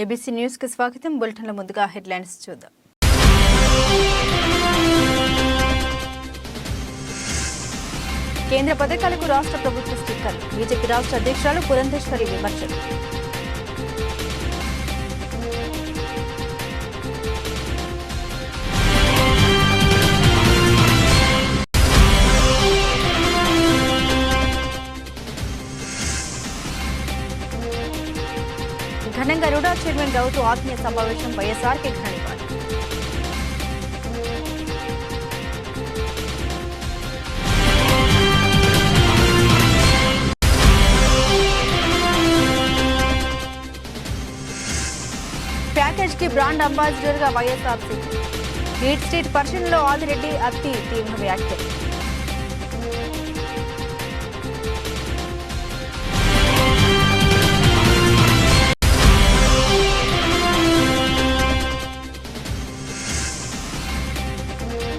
ABC news కి స్వాగతం. బులెటిన్ల ముందుగా హెడ్లైన్స్ చూద్దాం. కేంద్ర పథకాలకు రాష్ట్ర ప్రభుత్వ స్టిక్కర్లు. బీజేపీ రాష్ట్ర అధ్యక్షురాలు పురంధేశ్వరి విమర్శలు. ఘనంగా రుడా చైర్మన్ గౌతు ఆత్మీయ సమావేశం. వైఎస్ఆర్కి ఘన నివాళి. ప్యాకేజ్ కి బ్రాండ్ అంబాసిడర్ గా వైఎస్ఆర్సీపీ. ఈట్ స్ట్రీట్ పరిశీలనలో ఆదిరెడ్డి అతి తీవ్ర వ్యాఖ్యలు.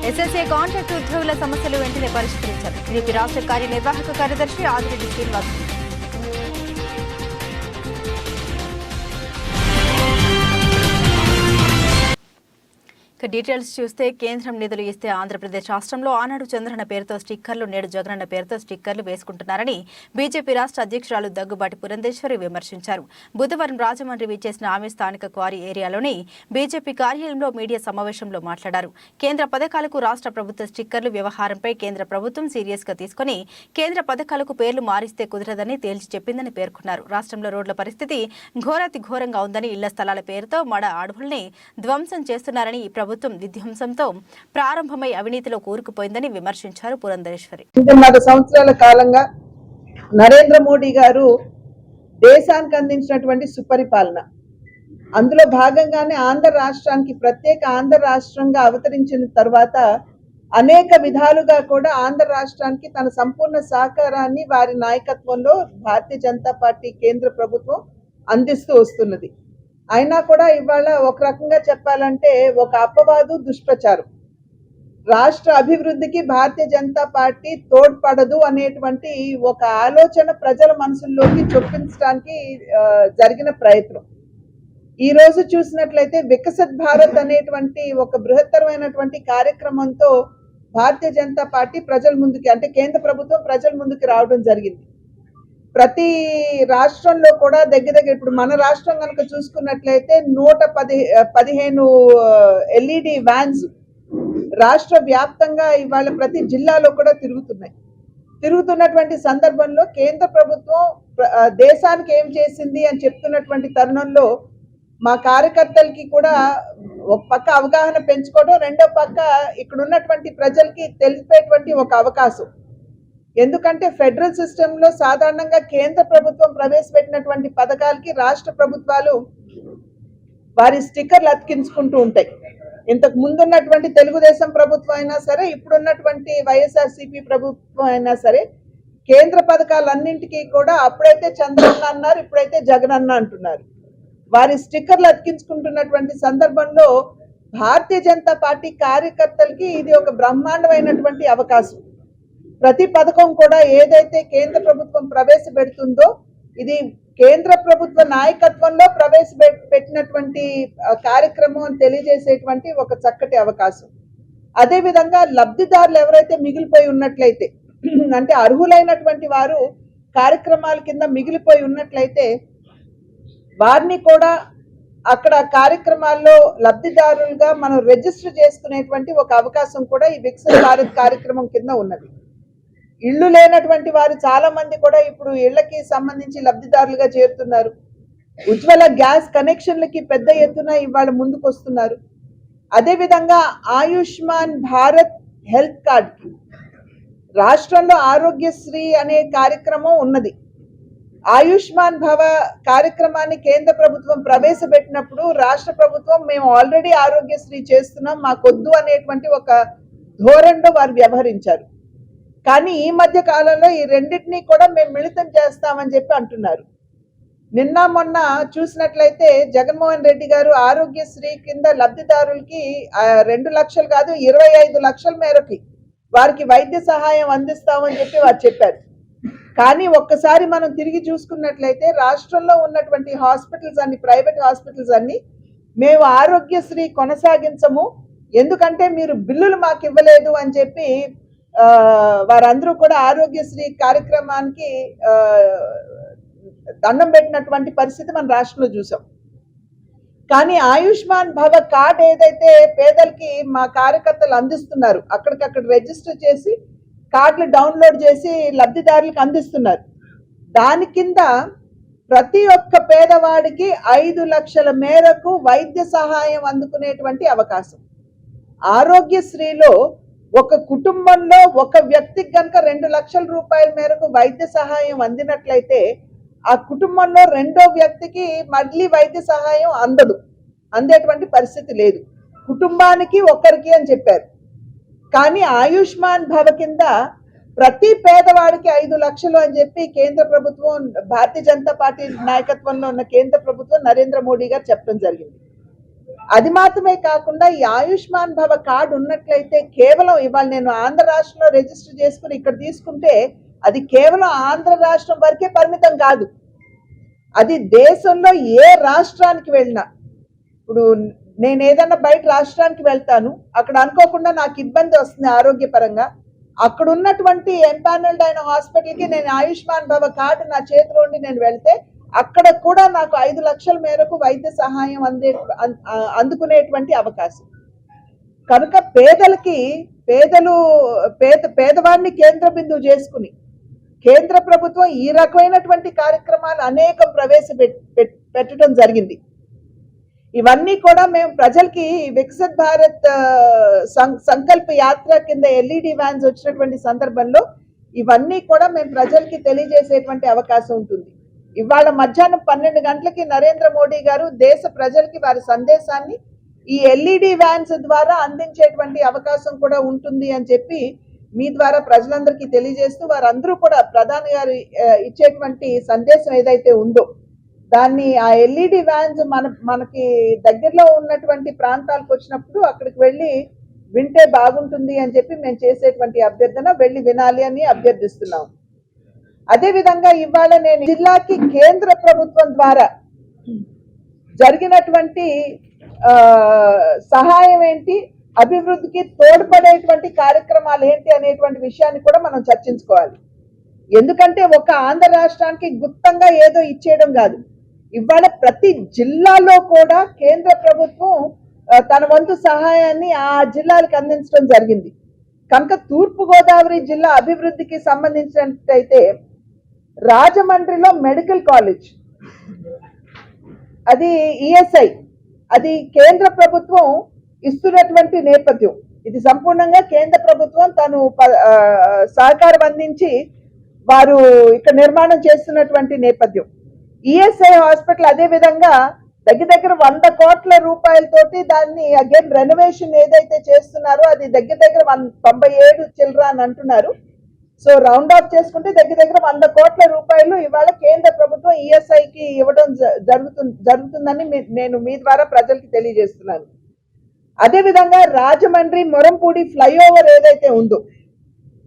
ఎస్ఎస్ఏ కాంట్రాక్టు ఉద్యోగుల సమస్యలు వెంటనే పరిష్కరించారు. టీడీపీ రాష్ట్ర కార్యనిర్వాహక కార్యదర్శి ఆదిరెడ్డి శ్రీనివాస్. డీటెయిల్స్ చూస్తే కేంద్రం నిధులు ఇస్తే ఆంధ్రప్రదేశ్ రాష్ట్రంలో ఆనాడు చంద్రన్న పేరుతో స్టిక్కర్లు, నేడు జగనన్న పేరుతో స్టిక్కర్లు వేసుకుంటున్నారని బీజేపీ రాష్ట్ర అధ్యక్షురాలు దగ్గుబాటి పురంధేశ్వరి విమర్శించారు. బుధవారం రాజమండ్రి విచ్చేసిన ఆమె స్థానిక క్వారీ ఏరియాలోని బీజేపీ కార్యాలయంలో మీడియా సమావేశంలో మాట్లాడారు. కేంద్ర పథకాలకు రాష్ట్ర ప్రభుత్వ స్టిక్కర్లు వ్యవహారంపై కేంద్ర ప్రభుత్వం సీరియస్ గా తీసుకుని కేంద్ర పథకాలకు పేర్లు మారిస్తే కుదరదని తేల్చి చెప్పిందని పేర్కొన్నారు. రాష్ట్రంలో రోడ్ల పరిస్థితి ఘోరాతి ఘోరంగా ఉందని, ఇళ్ల స్థలాల పేరుతో మడ అడవుల్ని ధ్వంసం చేస్తున్నారని, ఈ ప్రభుత్వం విధ్వంసంతో ప్రారంభమై అవినీతిలో కూరుకుపోయిందని విమర్శించారు పురంధేశ్వరి. 9 సంవత్సరాల కాలంగా నరేంద్ర మోడీ గారు దేశానికి అందించినటువంటి సుపరిపాలన, అందులో భాగంగానే ఆంధ్ర రాష్ట్రానికి ప్రత్యేక ఆంధ్ర రాష్ట్రంగా అవతరించిన తర్వాత అనేక విధాలుగా కూడా ఆంధ్ర రాష్ట్రానికి తన సంపూర్ణ సహకారాన్ని వారి నాయకత్వంలో భారతీయ జనతా పార్టీ కేంద్ర ప్రభుత్వం అందిస్తూ వస్తున్నది. అయినా కూడా ఇవాళ ఒక రకంగా చెప్పాలంటే ఒక అపవాదు, దుష్ప్రచారం, రాష్ట్ర అభివృద్ధికి భారతీయ జనతా పార్టీ తోడ్పడదు అనేటువంటి ఒక ఆలోచన ప్రజల మనసుల్లోకి చొప్పించడానికి జరిగిన ప్రయత్నం. ఈ రోజు చూసినట్లయితే వికసిత్ భారత్ అనేటువంటి ఒక బృహత్తరమైనటువంటి కార్యక్రమంతో భారతీయ జనతా పార్టీ ప్రజల ముందుకి, అంటే కేంద్ర ప్రభుత్వం ప్రజల ముందుకు రావడం జరిగింది. ప్రతి రాష్ట్రంలో కూడా దగ్గర ఇప్పుడు మన రాష్ట్రం కనుక చూసుకున్నట్లయితే 115 LED వ్యాన్స్ రాష్ట్ర వ్యాప్తంగా ఇవాళ ప్రతి జిల్లాలో కూడా తిరుగుతున్నటువంటి సందర్భంలో కేంద్ర ప్రభుత్వం దేశానికి ఏం చేసింది అని చెప్తున్నటువంటి తరుణంలో మా కార్యకర్తలకి కూడా ఒక పక్క అవగాహన పెంచుకోవడం, రెండో పక్క ఇక్కడ ఉన్నటువంటి ప్రజలకి తెలిపేటువంటి ఒక అవకాశం. ఎందుకంటే ఫెడరల్ సిస్టంలో సాధారణంగా కేంద్ర ప్రభుత్వం ప్రవేశపెట్టినటువంటి పథకాలకి రాష్ట్ర ప్రభుత్వాలు వారి స్టిక్కర్లు అతికించుకుంటూ ఉంటాయి. ఇంతకు ముందున్నటువంటి తెలుగుదేశం ప్రభుత్వం అయినా సరే, ఇప్పుడున్నటువంటి వైఎస్ఆర్సీపీ ప్రభుత్వం అయినా సరే, కేంద్ర పథకాలన్నింటికీ కూడా అప్పుడైతే చంద్రన్న అన్నారు, ఇప్పుడైతే జగనన్న అంటున్నారు. వారి స్టిక్కర్లు అతికించుకుంటున్నటువంటి సందర్భంలో భారతీయ జనతా పార్టీ కార్యకర్తలకి ఇది ఒక బ్రహ్మాండమైనటువంటి అవకాశం. ప్రతి పథకం కూడా ఏదైతే కేంద్ర ప్రభుత్వం ప్రవేశపెడుతుందో ఇది కేంద్ర ప్రభుత్వ నాయకత్వంలో ప్రవేశపెట్టినటువంటి కార్యక్రమం అని తెలియజేసేటువంటి ఒక చక్కటి అవకాశం. అదేవిధంగా లబ్ధిదారులు ఎవరైతే మిగిలిపోయి ఉన్నట్లయితే, అంటే అర్హులైనటువంటి వారు కార్యక్రమాల కింద మిగిలిపోయి ఉన్నట్లయితే వారిని కూడా అక్కడ కార్యక్రమాల్లో లబ్ధిదారులుగా మనం రిజిస్టర్ చేసుకునేటువంటి ఒక అవకాశం కూడా ఈ వికసిత్ భారత్ కార్యక్రమం కింద ఉన్నది. ఇళ్లు లేనటువంటి వారు చాలా మంది కూడా ఇప్పుడు ఇళ్లకి సంబంధించి లబ్ధిదారులుగా చేరుతున్నారు. ఉజ్వల గ్యాస్ కనెక్షన్లకి పెద్ద ఎత్తున ఇవాళ ముందుకు వస్తున్నారు. అదేవిధంగా ఆయుష్మాన్ భారత్ హెల్త్ కార్డ్కి రాష్ట్రంలో ఆరోగ్యశ్రీ అనే కార్యక్రమం ఉన్నది. ఆయుష్మాన్ భవ కార్యక్రమాన్ని కేంద్ర ప్రభుత్వం ప్రవేశపెట్టినప్పుడు రాష్ట్ర ప్రభుత్వం మేము ఆల్రెడీ ఆరోగ్యశ్రీ చేస్తున్నాం, మాకొద్దు అనేటువంటి ఒక ధోరణిలో వారు వ్యవహరించారు. కానీ ఈ మధ్య కాలంలో ఈ రెండింటినీ కూడా మేము మిళితం చేస్తామని చెప్పి అంటున్నారు. నిన్న మొన్న చూసినట్లయితే జగన్మోహన్ రెడ్డి గారు ఆరోగ్యశ్రీ కింద లబ్ధిదారులకి 2 లక్షలు కాదు 25 లక్షల మేరకి వారికి వైద్య సహాయం అందిస్తామని చెప్పి వారు చెప్పారు. కానీ ఒక్కసారి మనం తిరిగి చూసుకున్నట్లయితే రాష్ట్రంలో ఉన్నటువంటి హాస్పిటల్స్ అన్ని, ప్రైవేట్ హాస్పిటల్స్ అన్ని మేము ఆరోగ్యశ్రీ కొనసాగించము, ఎందుకంటే మీరు బిల్లులు మాకు ఇవ్వలేదు అని చెప్పి వారందరూ కూడా ఆరోగ్యశ్రీ కార్యక్రమానికి దండం పెట్టినటువంటి పరిస్థితి మన రాష్ట్రంలో చూసాం. కానీ ఆయుష్మాన్ భవ కార్డ్ ఏదైతే పేదలకి మా కార్యకర్తలు అందిస్తున్నారు, అక్కడికక్కడ రిజిస్టర్ చేసి కార్డులు డౌన్లోడ్ చేసి లబ్ధిదారులకు అందిస్తున్నారు. దాని కింద ప్రతి ఒక్క పేదవాడికి 5 లక్షల మేరకు వైద్య సహాయం అందుకునేటువంటి అవకాశం. ఆరోగ్యశ్రీలో ఒక కుటుంబంలో ఒక వ్యక్తికి కనుక 2 లక్షల రూపాయల మేరకు వైద్య సహాయం అందినట్లయితే ఆ కుటుంబంలో రెండో వ్యక్తికి మళ్ళీ వైద్య సహాయం అందేటువంటి పరిస్థితి లేదు. కుటుంబానికి ఒక్కరికి అని చెప్పారు. కానీ ఆయుష్మాన్ భవ కింద ప్రతి పేదవాడికి 5 లక్షలు అని చెప్పి కేంద్ర ప్రభుత్వం, భారతీయ జనతా పార్టీ నాయకత్వంలో ఉన్న కేంద్ర ప్రభుత్వం నరేంద్ర మోడీ గారు చెప్పడం జరిగింది. అది మాత్రమే కాకుండా ఈ ఆయుష్మాన్ భవ కార్డు ఉన్నట్లయితే కేవలం ఇవాళ నేను ఆంధ్ర రాష్ట్రంలో రిజిస్టర్ చేసుకుని ఇక్కడ తీసుకుంటే అది కేవలం ఆంధ్ర రాష్ట్రం వరకే పరిమితం కాదు, అది దేశంలో ఏ రాష్ట్రానికి వెళ్ళినా. ఇప్పుడు నేను ఏదన్నా బయట రాష్ట్రానికి వెళ్తాను, అక్కడ అనుకోకుండా నాకు ఇబ్బంది వస్తుంది ఆరోగ్యపరంగా, అక్కడ ఉన్నటువంటి ఎంపానల్డ్ అయిన హాస్పిటల్కి నేను ఆయుష్మాన్ భవ కార్డు నా చేతిలో ఉండి నేను వెళ్తే అక్కడ కూడా నాకు 5 లక్షల మేరకు వైద్య సహాయం అందుకునేటువంటి అవకాశం. కనుక పేదవాడిని కేంద్ర బిందువు చేసుకుని కేంద్ర ప్రభుత్వం ఈ రకమైనటువంటి కార్యక్రమాలు అనేకం పెట్టడం జరిగింది. ఇవన్నీ కూడా మేము ప్రజలకి వికసిత్ భారత్ సంకల్ప యాత్ర కింద ఎల్ఈడి వ్యాన్స్ వచ్చినటువంటి సందర్భంలో ఇవన్నీ కూడా మేము ప్రజలకి తెలియజేసేటువంటి అవకాశం ఉంటుంది. ఇవాళ మధ్యాహ్నం 12 గంటలకి నరేంద్ర మోడీ గారు దేశ ప్రజలకి వారి సందేశాన్ని ఈ ఎల్ఈడి వ్యాన్స్ ద్వారా అందించేటువంటి అవకాశం కూడా ఉంటుంది అని చెప్పి మీ ద్వారా ప్రజలందరికీ తెలియజేస్తూ వారందరూ కూడా ప్రధాని గారు ఇచ్చేటువంటి సందేశం ఏదైతే ఉందో దాన్ని ఆ ఎల్ఈడి వ్యాన్స్ మనకి దగ్గరలో ఉన్నటువంటి ప్రాంతాలకు వచ్చినప్పుడు అక్కడికి వెళ్ళి వింటే బాగుంటుంది అని చెప్పి మేము చేసేటువంటి అభ్యర్థన వెళ్ళి వినాలి అని అభ్యర్థిస్తున్నాం. అదేవిధంగా ఇవాళ నేను జిల్లాకి కేంద్ర ప్రభుత్వం ద్వారా జరిగినటువంటి సహాయం ఏంటి, అభివృద్ధికి తోడ్పడేటువంటి కార్యక్రమాలు ఏంటి అనేటువంటి విషయాన్ని కూడా మనం చర్చించుకోవాలి. ఎందుకంటే ఒక ఆంధ్ర రాష్ట్రానికి గుప్తంగా ఏదో ఇచ్చేయడం కాదు, ఇవాళ ప్రతి జిల్లాలో కూడా కేంద్ర ప్రభుత్వం తన వంతు సహాయాన్ని ఆ జిల్లాలకు అందించడం జరిగింది. కనుక తూర్పుగోదావరి జిల్లా అభివృద్ధికి సంబంధించినట్టయితే రాజమండ్రిలో మెడికల్ కాలేజ్, అది ఈఎస్ఐ, అది కేంద్ర ప్రభుత్వం ఇస్తున్నటువంటి నేపథ్యం. ఇది సంపూర్ణంగా కేంద్ర ప్రభుత్వం తను సహకారం అందించి వారు ఇక్కడ నిర్మాణం చేస్తున్నటువంటి నేపథ్యం. ఈఎస్ఐ హాస్పిటల్ అదే విధంగా దగ్గర 100 కోట్ల రూపాయలతోటి దాన్ని అగైన్ రెనోవేషన్ ఏదైతే చేస్తున్నారో అది దగ్గర 97 చిల్డ్ర అని అంటున్నారు. సో రౌండ్ ఆఫ్ చేసుకుంటే దగ్గర 100 కోట్ల రూపాయలు ఇవాళ కేంద్ర ప్రభుత్వం ఈఎస్ఐకి ఇవ్వడం జరుగుతుందని నేను మీ ద్వారా ప్రజలకి తెలియజేస్తున్నాను. అదేవిధంగా రాజమండ్రి మొరంపూడి ఫ్లైఓవర్ ఏదైతే ఉందో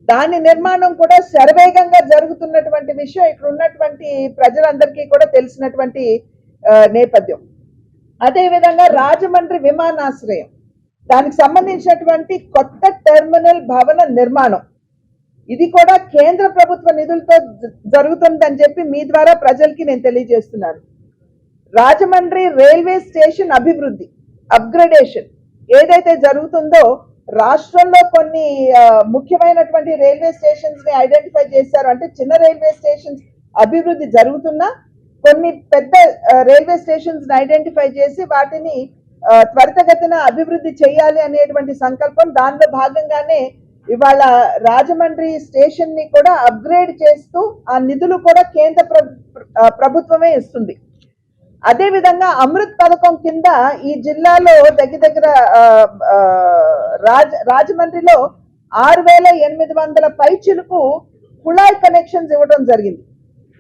దాని నిర్మాణం కూడా శరవేగంగా జరుగుతున్నటువంటి విషయం ఇక్కడ ఉన్నటువంటి ప్రజలందరికీ కూడా తెలిసినటువంటి నేపథ్యం. అదేవిధంగా రాజమండ్రి విమానాశ్రయం, దానికి సంబంధించినటువంటి కొత్త టెర్మినల్ భవన నిర్మాణం, ఇది కూడా కేంద్ర ప్రభుత్వ నిధులతో జరుగుతుందని చెప్పి మీ ద్వారా ప్రజలకి నేను తెలియజేస్తున్నాను. రాజమండ్రి రైల్వే స్టేషన్ అభివృద్ధి, అప్గ్రేడేషన్ ఏదైతే జరుగుతుందో రాష్ట్రంలో కొన్ని ముఖ్యమైనటువంటి రైల్వే స్టేషన్స్ ని ఐడెంటిఫై చేశారు. అంటే చిన్న రైల్వే స్టేషన్స్ అభివృద్ధి జరుగుతున్నా కొన్ని పెద్ద రైల్వే స్టేషన్స్ ని ఐడెంటిఫై చేసి వాటిని త్వరితగతిన అభివృద్ధి చేయాలి అనేటువంటి సంకల్పం. దానిలో భాగంగానే ఇవాళ రాజమండ్రి స్టేషన్ ని కూడా అప్గ్రేడ్ చేస్తూ ఆ నిధులు కూడా కేంద్ర ప్రభుత్వమే ఇస్తుంది. అదే విధంగా అమృత్ పథకం కింద ఈ జిల్లాలో దగ్గర రాజమండ్రిలో 6800 పైచిలకు కుళాయి కనెక్షన్స్ ఇవ్వడం జరిగింది.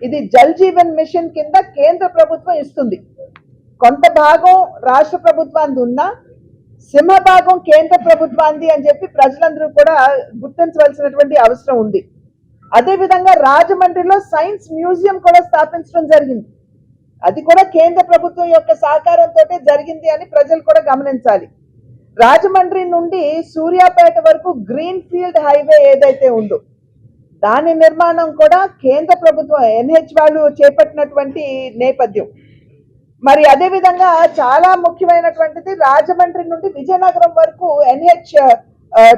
ఇది జల్ జీవన్ మిషన్ కింద కేంద్ర ప్రభుత్వం ఇస్తుంది. కొంత భాగం రాష్ట్ర ప్రభుత్వానికి ఉన్నా సింహభాగం కేంద్ర ప్రభుత్వానికి అని చెప్పి ప్రజలందరూ కూడా గుర్తించవలసినటువంటి అవసరం ఉంది. అదేవిధంగా రాజమండ్రిలో సైన్స్ మ్యూజియం కూడా స్థాపించడం జరిగింది. అది కూడా కేంద్ర ప్రభుత్వం యొక్క సహకారంతో జరిగింది అని ప్రజలు కూడా గమనించాలి. రాజమండ్రి నుండి సూర్యాపేట వరకు గ్రీన్ ఫీల్డ్ హైవే ఏదైతే ఉందో దాని నిర్మాణం కూడా కేంద్ర ప్రభుత్వం NH వాళ్ళు చేపట్టినటువంటి నేపథ్యం. మరి అదే విధంగా చాలా ముఖ్యమైనటువంటిది రాజమండ్రి నుండి విజయనగరం వరకు NH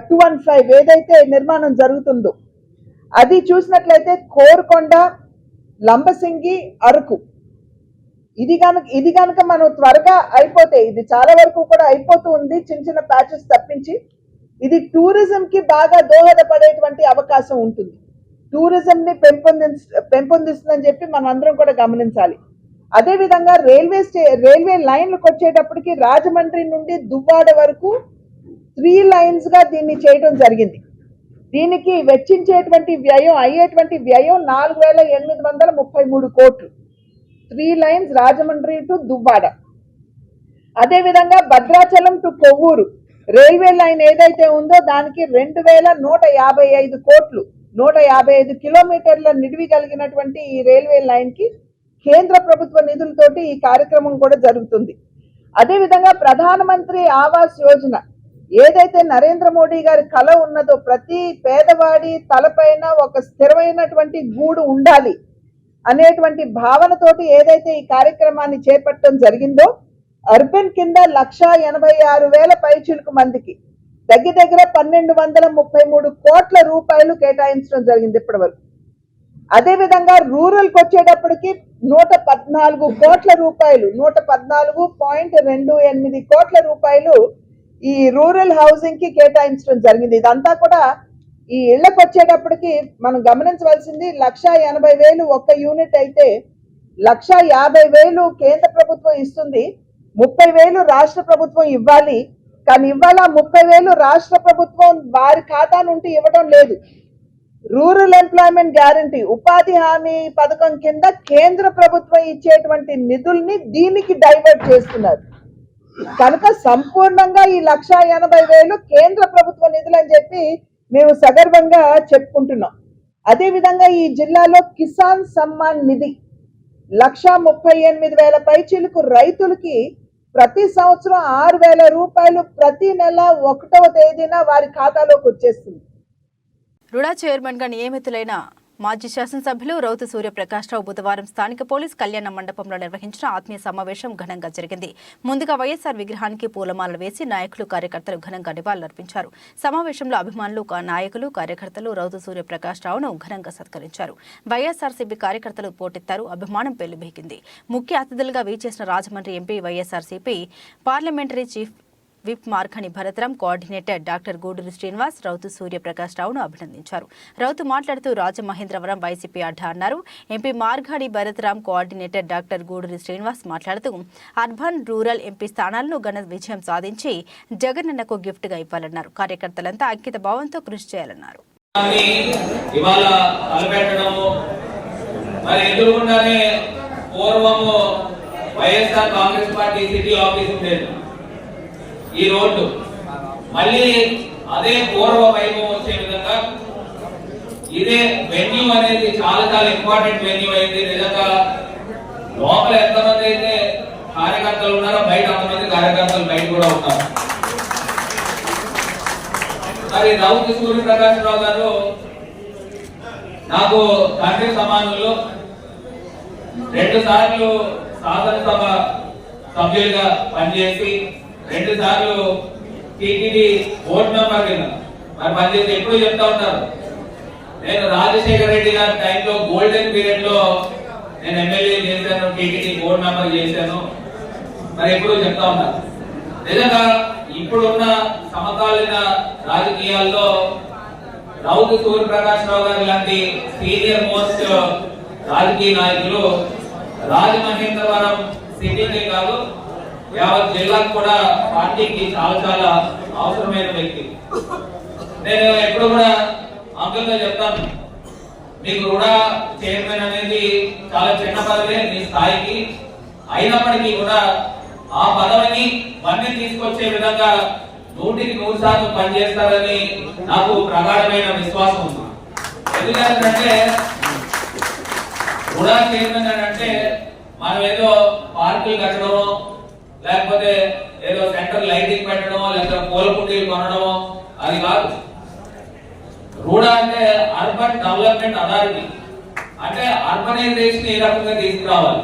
215 ఏదైతే నిర్మాణం జరుగుతుందో అది చూసినట్లయితే కోరుకొండ, లంబసింగి, అరకు ఇది కనుక మనం త్వరగా అయిపోతే, ఇది చాలా వరకు కూడా అయిపోతూ ఉంది చిన్న చిన్న ప్యాచెస్ తప్పించి, ఇది టూరిజం కి బాగా దోహదపడేటువంటి అవకాశం ఉంటుంది. టూరిజం ని పెంపొందిస్తుందని చెప్పి మనం అందరం కూడా గమనించాలి. అదే విధంగా రైల్వే లైన్లకు వచ్చేటప్పటికి రాజమండ్రి నుండి దువ్వాడ వరకు 3 లైన్స్ గా దీన్ని చేయడం జరిగింది. దీనికి వెచ్చించేటువంటి వ్యయం అయ్యేటువంటి వ్యయం 4833 కోట్లు. 3 లైన్స్ రాజమండ్రి టు దువ్వాడ. అదే విధంగా Bhadrachalam to Kovvur railway line ఏదైతే ఉందో దానికి 2155 కోట్లు, 155 కిలోమీటర్ల నిడివి కలిగినటువంటి ఈ రైల్వే లైన్ కి కేంద్ర ప్రభుత్వ నిధులతోటి ఈ కార్యక్రమం కూడా జరుగుతుంది. అదే విధంగా ప్రధానమంత్రి ఆవాస్ యోజన ఏదైతే నరేంద్ర మోడీ గారి కల ఉన్నదో, ప్రతి పేదవాడి తలపైన ఒక స్థిరమైనటువంటి గూడు ఉండాలి అనేటువంటి భావనతోటి ఏదైతే ఈ కార్యక్రమాన్ని చేపట్టడం జరిగిందో, అర్బన్ కింద 1,86,000 పైచిలుకు మందికి దగ్గర 1,233 కోట్ల రూపాయలు కేటాయించడం జరిగింది ఇప్పటి వరకు. అదే విధంగా రూరల్ కి వచ్చేటప్పటికి 114 కోట్ల రూపాయలు, 114.28 కోట్ల రూపాయలు ఈ రూరల్ హౌసింగ్ కి కేటాయించడం జరిగింది. ఇదంతా కూడా ఈ ఇళ్లకు వచ్చేటప్పటికి మనం గమనించవలసింది 1,80,000 ఒక్క యూనిట్ అయితే 1,50,000 కేంద్ర ప్రభుత్వం ఇస్తుంది, 30,000 రాష్ట్ర ప్రభుత్వం ఇవ్వాలి. కానీ ఇవాళ 30,000 రాష్ట్ర ప్రభుత్వం వారి ఖాతా నుండి ఇవ్వడం లేదు. రూరల్ ఎంప్లాయ్మెంట్ గ్యారంటీ ఉపాధి హామీ పథకం కింద కేంద్ర ప్రభుత్వం ఇచ్చేటువంటి నిధుల్ని దీనికి డైవర్ట్ చేస్తున్నారు. కనుక సంపూర్ణంగా ఈ 1,80,000 కేంద్ర ప్రభుత్వ నిధులు అని చెప్పి మేము సగర్వంగా చెప్పుకుంటున్నాం. అదే విధంగా ఈ జిల్లాలో కిసాన్ సమ్మాన్ నిధి 1,38,000 పైచిలుకు రైతులకి ప్రతి సంవత్సరం 6,000 రూపాయలు ప్రతి నెల 1వ తేదీన వారి ఖాతాలోకి వచ్చేస్తుంది. రుడా చైర్మన్ గా నియమితులైన మాజీ శాసనసభ్యులు రౌతు సూర్యప్రకాశ్రావు బుధవారం స్థానిక పోలీస్ కళ్యాణ మండపంలో నిర్వహించిన ఆత్మీయ సమావేశం ఘనంగా జరిగింది. ముందుగా వైఎస్ఆర్ విగ్రహానికి పూలమాలలు వేసి నాయకులు, కార్యకర్తలు ఘనంగా నివాళులర్పించారు. సమావేశంలో అభిమానులు, నాయకులు, కార్యకర్తలు రౌతు సూర్యప్రకాశ్రావును ఘనంగా సత్కరించారు. వైఎస్ఆర్సీపీ కార్యకర్తలు పోటెత్తారు. అభిమానం పెళ్లిబికింది. ముఖ్య అతిథులుగా వీచేసిన Rajahmundry MP, YSRCP parliamentary chief whip Margani Bharatram, coordinator doctor Guduri Srinivas Routhu సూర్యప్రకాశ్రావును అభినందించారు. రౌతు మాట్లాడుతూ రాజమహేంద్రవరం వైసీపీ అడ్డా అన్నారు. MP Margani Bharatram, coordinator doctor Guduri Srinivas మాట్లాడుతూ అర్బన్, రూరల్ ఎంపీ స్థానాలను ఘన విజయం సాధించి జగనన్నకు గిఫ్ట్ గా ఇవ్వాలన్నారు. కార్యకర్తలంతా అంకిత భావంతో కృషి చేయాలన్నారు. ఈ రోడ్డు మళ్ళీ అదే పూర్వ వైభవం వచ్చే విధంగా ఇదే వెన్యూ అనేది చాలా చాలా ఇంపార్టెంట్ వెన్యూ అయింది. నిజంగా లోపల ఎంతమంది అయితే కార్యకర్తలు ఉన్నారో బయట అంతమంది కార్యకర్తలు బయట కూడా ఉన్నారు. మరి రౌతు సూర్యప్రకాశ్రావు గారు నాకు తండ్రి సమానుల్లో 2 సార్లు శాసనసభ సభ్యులుగా పనిచేసి 2 సార్లు టీటీడీ బోర్డు మెంబర్ కింద మరి పనిచేసి ఎప్పుడు చెప్తా ఉంటారు. నేను రాజశేఖర రెడ్డి గారి టైంలో గోల్డెన్ పీరియడ్ లో నేను ఎమ్మెల్యే చేశాను, టీటీడీ బోర్డు మెంబర్ చేశాను, మరి ఎప్పుడు చెప్తా ఉన్నారు. నిజంగా ఇప్పుడున్న సమకాలీన రాజకీయాల్లో రౌతు సూర్యప్రకాశ్రావు గారు లాంటి సీనియర్ మోస్ట్ రాజకీయ నాయకులు రాజమహేంద్రవరం సిటీకే కాదు యావత్ జిల్లాకు కూడా పార్టీకి చాలా చాలా అవసరమైన వ్యక్తి. నేను ఎప్పుడు కూడా అంకుల్గా చెప్తాను, మీకు రుడా చైర్మన్ అనేది చాలా చిన్న పదవే మీ స్థాయికి, అయినప్పటికీ కూడా ఆ పదవిని మళ్ళీ తీసుకొచ్చే విధంగా 100% పనిచేస్తారని నాకు ప్రగాఢమైన విశ్వాసం ఉంది. ఎందుకంటే రుడా చైర్మన్ అంటే మనం ఏదో పార్కులు కట్టడమో లేకపోతే ఏదో సెంటర్ లైటింగ్ పెట్టడమో లేకపోతే పూల కుండీలు కొనడమో అది కాదు. రూడా అంటే అర్బన్ డెవలప్మెంట్ అథారిటీ, అంటే అర్బనైజేషన్ ఏ రకంగా తీసుకురావాలి.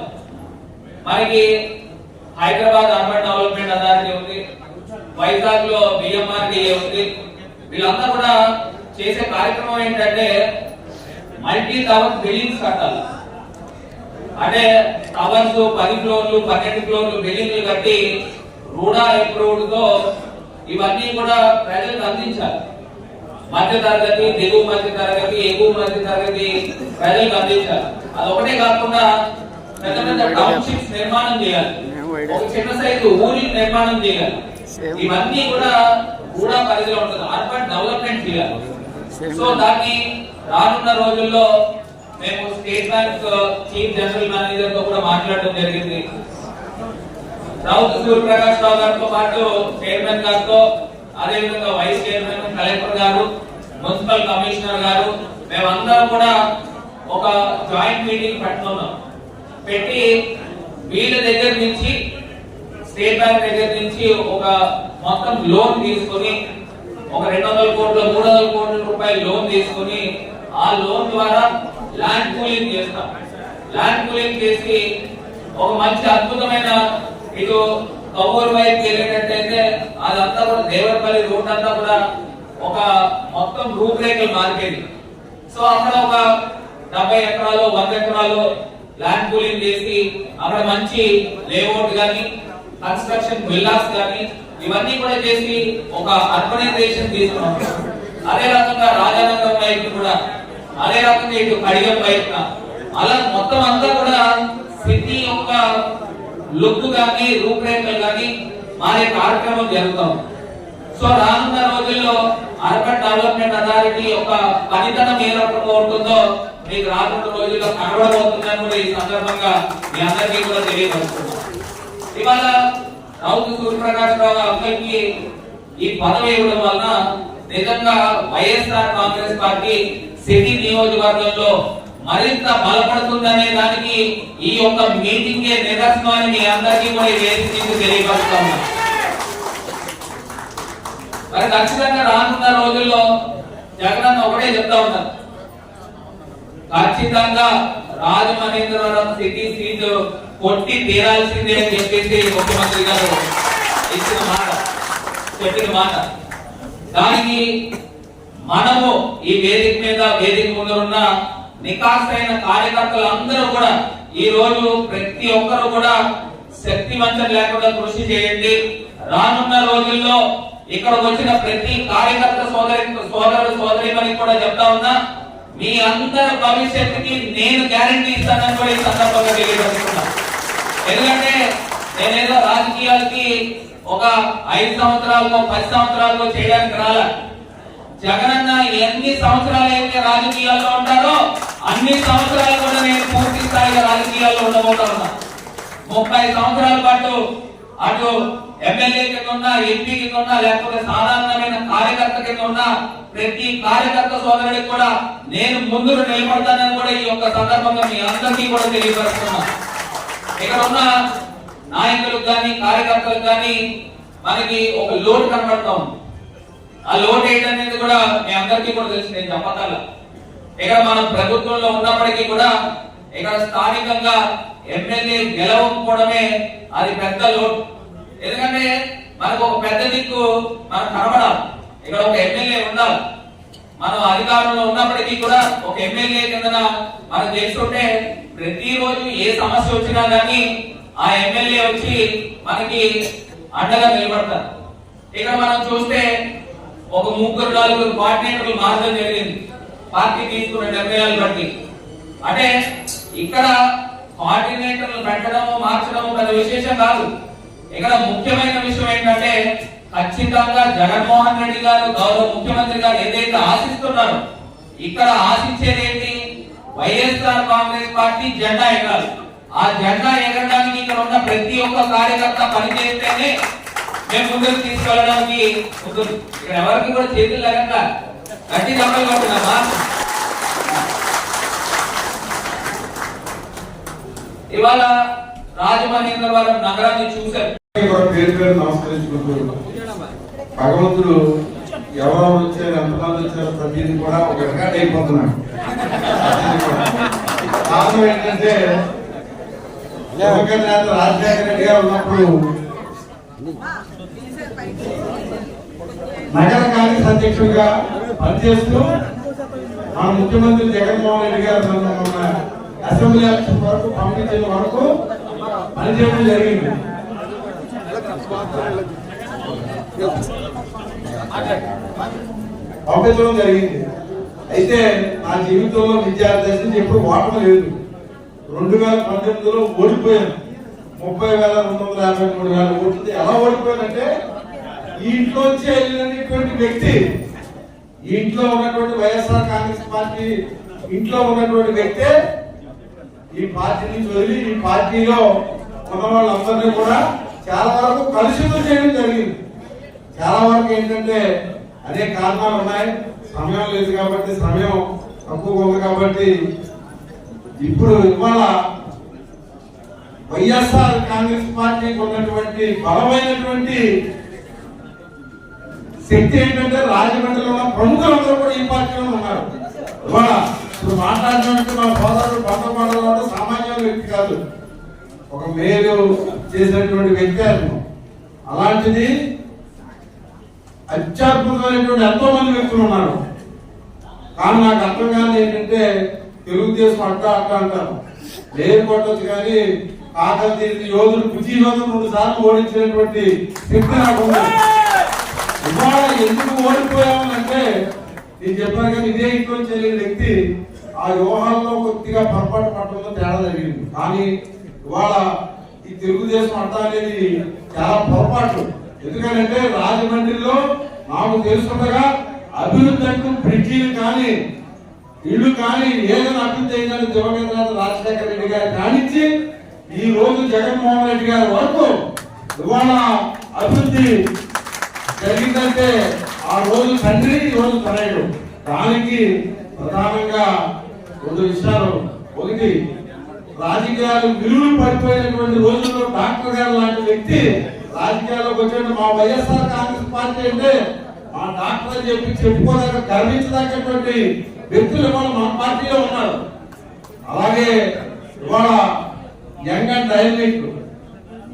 మనకి హైదరాబాద్ అర్బన్ డెవలప్మెంట్ అథారిటీ ఉంది, వైజాగ్ లో బిఎంఆర్డీఏ ఉంది. వీళ్ళంతా కూడా చేసే కార్యక్రమం ఏంటంటే మల్టీ టవర్ బిల్డింగ్స్ కట్టాలి. అంటే టవర్స్ 10 ఫ్లోర్లు 12 ఫ్లోర్లు బిల్డింగ్లు కట్టి రూడా అప్రూవ్డ్ తో ఇవన్నీ కూడా ప్రజలకు అందించాలి. మధ్య తరగతి, దిగువ మధ్య తరగతి, ఎగువ మధ్య తరగతి ప్రజలకు అందించాలి. అది ఒకటే కాకుండా పెద్ద పెద్ద టౌన్షిప్స్ నిర్మాణం చేయాలి, ఒక చిన్న సైజు ఊరి నిర్మాణం చేయాలి. ఇవన్నీ కూడా పరిధిలో ఉంటుంది, అర్బన్ డెవలప్మెంట్ చేయాలి. సో దాన్ని రానున్న రోజుల్లో మేము state bank chief general manager తో కూడా మాట్లాడడం జరిగింది. రౌత్ సూర్యప్రకాష్ రావు గారితో పాటు చైర్మన్ గారితో, అదే విధంగా వైస్ చైర్మన్ కలెక్టర్ గారు, మున్సిపల్ కమిషనర్ గారు, మేమందరం కూడా ఒక జాయింట్ మీటింగ్ పెట్టుకున్నాం. పెట్టి వీళ్ళ దగ్గర నుంచి స్టేట్ బ్యాంక్ దగ్గర నుంచి ఒక మొత్తం లోన్ తీసుకుని ఒక 200 కోట్ల 300 కోట్ల రూపాయల లోన్ తీసుకుని ఆ లోన్ ద్వారా ల్యాండ్ పూలింగ్ చేస్తాం. ల్యాండ్ పూలింగ్ చేసి ఒక మంచి అద్భుతమైన ఇటు కబూర్ వైపు వెళ్ళేటట్టయితే అదంతా కూడా దేవరపల్లి రూట్ అంతా కూడా ఒక మొత్తం రూపురేఖలు మార్కెట్. సో అక్కడ ఒక 70 ఎకరాలు 100 ఎకరాలు ల్యాండ్ పూలింగ్ చేసి అక్కడ మంచి లేఅవుట్ గాని కన్స్ట్రక్షన్ విల్లాస్ గాని ఇవన్నీ కూడా చేసి ఒక అర్బనైజేషన్ తీసుకున్నాం. అదే రకంగా రాజానగరం వైపు కూడా, అదే రకంగా ఇటు కడియం వైపున, అలా మొత్తం అంతా కూడా సిటీ యొక్క లుక్ గాని రూపురేఖలు గాని మారే కార్యక్రమం జరుగుతాం. సో రానున్న రోజుల్లో అర్బన్ డెవలప్మెంట్ అథారిటీ యొక్క పనితనం ఏ రకంగా ఉంటుందో మీకు రానున్న రోజుల్లో కనబడబోతుందని కూడా ఈ సందర్భంగా మీ అందరికీ కూడా తెలియపరుస్తున్నాం. ఇవాళ రౌత్ సూర్యప్రకాష్ రావు అబ్బాయికి ఈ పదవి ఇవ్వడం వలన నిజంగా వైఎస్ఆర్ కాంగ్రెస్ పార్టీ సిటీ నియోజకవర్గంలో మరింత బలపడుతుందనే దానికి ఈ యొక్క మీటింగ్ నిదర్శనాన్ని మీ అందరికీ కూడా తెలియపరుస్తా ఉన్నా. మరి ఖచ్చితంగా రానున్న రోజుల్లో జగన్ ఒకటే చెప్తా ఉన్నారు, ఖచ్చితంగా రాజమహేంద్రవరం సిటీ సీట్ కొట్టి తీరాల్సిందే అని చెప్పేసి ముఖ్యమంత్రి గారు ఇచ్చిన మాట, చెప్పిన మాట. దానికి మనము ఈ వేదిక ముందు ఉన్న నికాసైన కార్యకర్తలు అందరూ కూడా ఈ రోజు ప్రతి ఒక్కరు కూడా శక్తి వంచన లేకుండా కృషి చేయండి. రానున్న రోజుల్లో ఇక్కడికి వచ్చిన ప్రతి కార్యకర్త సోదరుని కూడా చెప్తా ఉన్నా, మీ అందరి భవిష్యత్తుకి నేను గ్యారంటీ ఇస్తానని కూడా ఈ సందర్భంగా తెలియజేస్తున్నా. ఎందుకంటే నేనేదో రాజకీయాలకి ఒక 5 సంవత్సరాలకో 10 సంవత్సరాలకో చేయడానికి రాలా. జగనన్న ఎన్ని సంవత్సరాలు అయితే రాజకీయాల్లో ఉంటారో అన్ని సంవత్సరాలు కూడా నేను పూర్తి స్థాయిగా రాజకీయాల్లో ఉండబోతా ఉన్నా. 30 సంవత్సరాల పాటు అటు ఎమ్మెల్యే కింద ఉన్నా, ఎంపీ కింద ఉన్నా, లేకపోతే సాధారణమైన కార్యకర్త కింద ఉన్నా ప్రతి కార్యకర్త సోదరుడికి కూడా నేను ముందు నిలబడతానని కూడా ఈ యొక్క సందర్భంగా మీ అందరికీ కూడా తెలియపరుస్తున్నా. ఇక్కడ ఉన్న నాయకులకు కానీ కార్యకర్తలకు కానీ మనకి ఒక లోడ్ కనబడతా ఉంది. ఆ లోడ్ ఏంటనేది కూడా మీ అందరికీ కూడా తెలుసు, నేను చెప్పగల. ఇక్కడ మనం ప్రభుత్వంలో ఉన్నప్పటికీ కూడా ఇక్కడ స్థానికంగా ఎమ్మెల్యే గెలవకపోవడమే అది పెద్ద లోడ్. ఎందుకంటే మనకు ఒక పెద్ద దిక్కు మనం కనబడాలి, ఇక్కడ ఒక ఎమ్మెల్యే ఉండాలి. మనం అధికారంలో ఉన్నప్పటికీ కూడా ఒక ఎమ్మెల్యే కింద మనం చేస్తుంటే ప్రతిరోజు ఏ సమస్య వచ్చినా గానీ ఆ ఎమ్మెల్యే వచ్చి మనకి అండగా నిలబడతారు. ఇక్కడ మనం చూస్తే ఒక 3-4 కోఆర్డినేటర్లు మార్చడం జరిగింది పార్టీ తీసుకున్న నిర్ణయాలు బట్టి. అంటే ఇక్కడ కోఆర్డినేటర్లు పెట్టడము మార్చడము పెద్ద విశేషం కాదు. ఇక్కడ ముఖ్యమైన విషయం ఏంటంటే ఖచ్చితంగా జగన్మోహన్ రెడ్డి గారు గౌరవ ముఖ్యమంత్రి గారు ఏదైతే ఆశిస్తున్నారో ఇక్కడ ఆశించేది ఏంటి, వైఎస్ఆర్ కాంగ్రెస్ పార్టీ జెండా ఎగరాలి. ఆ జెండా ఎగరడానికి ఇక్కడ ఉన్న ప్రతి ఒక్క కార్యకర్త పనిచేస్తేనే మేము ముందుకు తీసుకెళ్ళడానికి ఉంటుంది. ఇక్కడ ఎవరికి కూడా చేతులు లేకుండా గట్టి దెబ్బలు కొట్టినామా, ఇవాళ రాజమహేంద్రవరం నగరాన్ని చూశారు. పేరు పేరు నమస్కరించుకుంటూ భగవంతుడు ఎవరెవరు వచ్చారు, ఎంతమంది వచ్చారు, ప్రతిదీ కూడా ఒక రికార్డ్ అయిపోతున్నాడు. కారణం ఏంటంటే రాజశేఖర రెడ్డి గారు ఉన్నప్పుడు నగర కాంగ్రెస్ అధ్యక్షుడిగా పనిచేస్తూ మన ముఖ్యమంత్రి జగన్మోహన్ రెడ్డి గారు మన అసెంబ్లీ ఎలక్షన్ వరకు పంపించిన వరకు పనిచేయడం జరిగింది. పంపించడం జరిగింది. అయితే నా జీవితంలో విద్యార్థి నుంచి ఎప్పుడు ఓటమి లేదు. 2018లో ఓడిపోయాను. 30,253 ఓట్లు. ఎలా ఓడిపోయానంటే ఈ ఇంట్లోంచి వెళ్ళినటువంటి వ్యక్తి, ఈ ఇంట్లో ఉన్నటువంటి వైఎస్ఆర్ కాంగ్రెస్ పార్టీ ఇంట్లో ఉన్నటువంటి వ్యక్తే ఈ పార్టీ నుంచి వదిలి ఈ పార్టీలో ఉన్న వాళ్ళందరినీ కూడా చాలా వరకు కలుషితం చేయడం జరిగింది. చాలా వరకు ఏంటంటే అనేక కారణాలు ఉన్నాయి. సమయం లేదు కాబట్టి, సమయం తక్కువ ఉంది కాబట్టి ఇప్పుడు ఇవాళ వైఎస్ఆర్ కాంగ్రెస్ పార్టీకి ఉన్నటువంటి బలమైనటువంటి శక్తి ఏంటంటే రాజమండ్రిలో ఉన్న ప్రముఖులందరూ కూడా ఈ పార్టీలో ఉన్నారు. ఇవాళ ఇప్పుడు మాట్లాడినట్టు మా సోదరుడు బంధపడాలంటే సామాన్య వ్యక్తి కాదు, ఒక మేలు చేసినటువంటి వ్యక్తి అతను. అలాంటిది అత్యద్భుతమైనటువంటి ఎంతో మంది వ్యక్తులు ఉన్నారు. కానీ నాకు అర్థం కాదు ఏంటంటే తెలుగుదేశం అట్లా అంటారు, లేరు కొట్టచ్చు కానీ కాకతీయ యోధులు కుచి యోధులు 3 సార్లు ఓడించినటువంటి శక్తి నాకు ఉంది. ఇవాళ ఎందుకు ఓడిపోయామనంటే నేను చెప్పాను కానీ ఇదే ఇంట్లో చేయలేని వ్యక్తి ఆ వ్యూహాల్లో కొద్దిగా పొరపాటు పట్టడంలో తేడా జరిగింది. కానీ ఇవాళ ఈ తెలుగుదేశం అడ్డా అనేది చాలా పొరపాటు. ఎందుకంటే రాజమండ్రిలో నాకు తెలుసుకుండగా అభివృద్ధి అంటూ బ్రిడ్జీలు కానీ ఇల్లు కానీ ఏదైనా అభివృద్ధి అయిందని దివంగత రాజశేఖర రెడ్డి గారు కానించి ఈ రోజు జగన్మోహన్ రెడ్డి గారి వరకు ఇవాళ అభివృద్ధి జరిగిందంటే ఆ రోజు తండ్రి ఈ రోజు తనయుడు. దానికి ప్రధానంగా 2 విషయాలు. ఒకటి, రాజకీయాలు విలువలు పడిపోయినటువంటి రోజుల్లో డాక్టర్ గారు లాంటి వ్యక్తి రాజకీయాల్లోకి వచ్చే మా వైఎస్ఆర్ కాంగ్రెస్ పార్టీ అంటే మా డాక్టర్ అని చెప్పుకోలేక గర్వించదగ్గటువంటి వ్యక్తులు ఇవాళ మన పార్టీలో ఉన్నారు. అలాగే ఇవాళ యంగ్ అండ్ డైనమిక్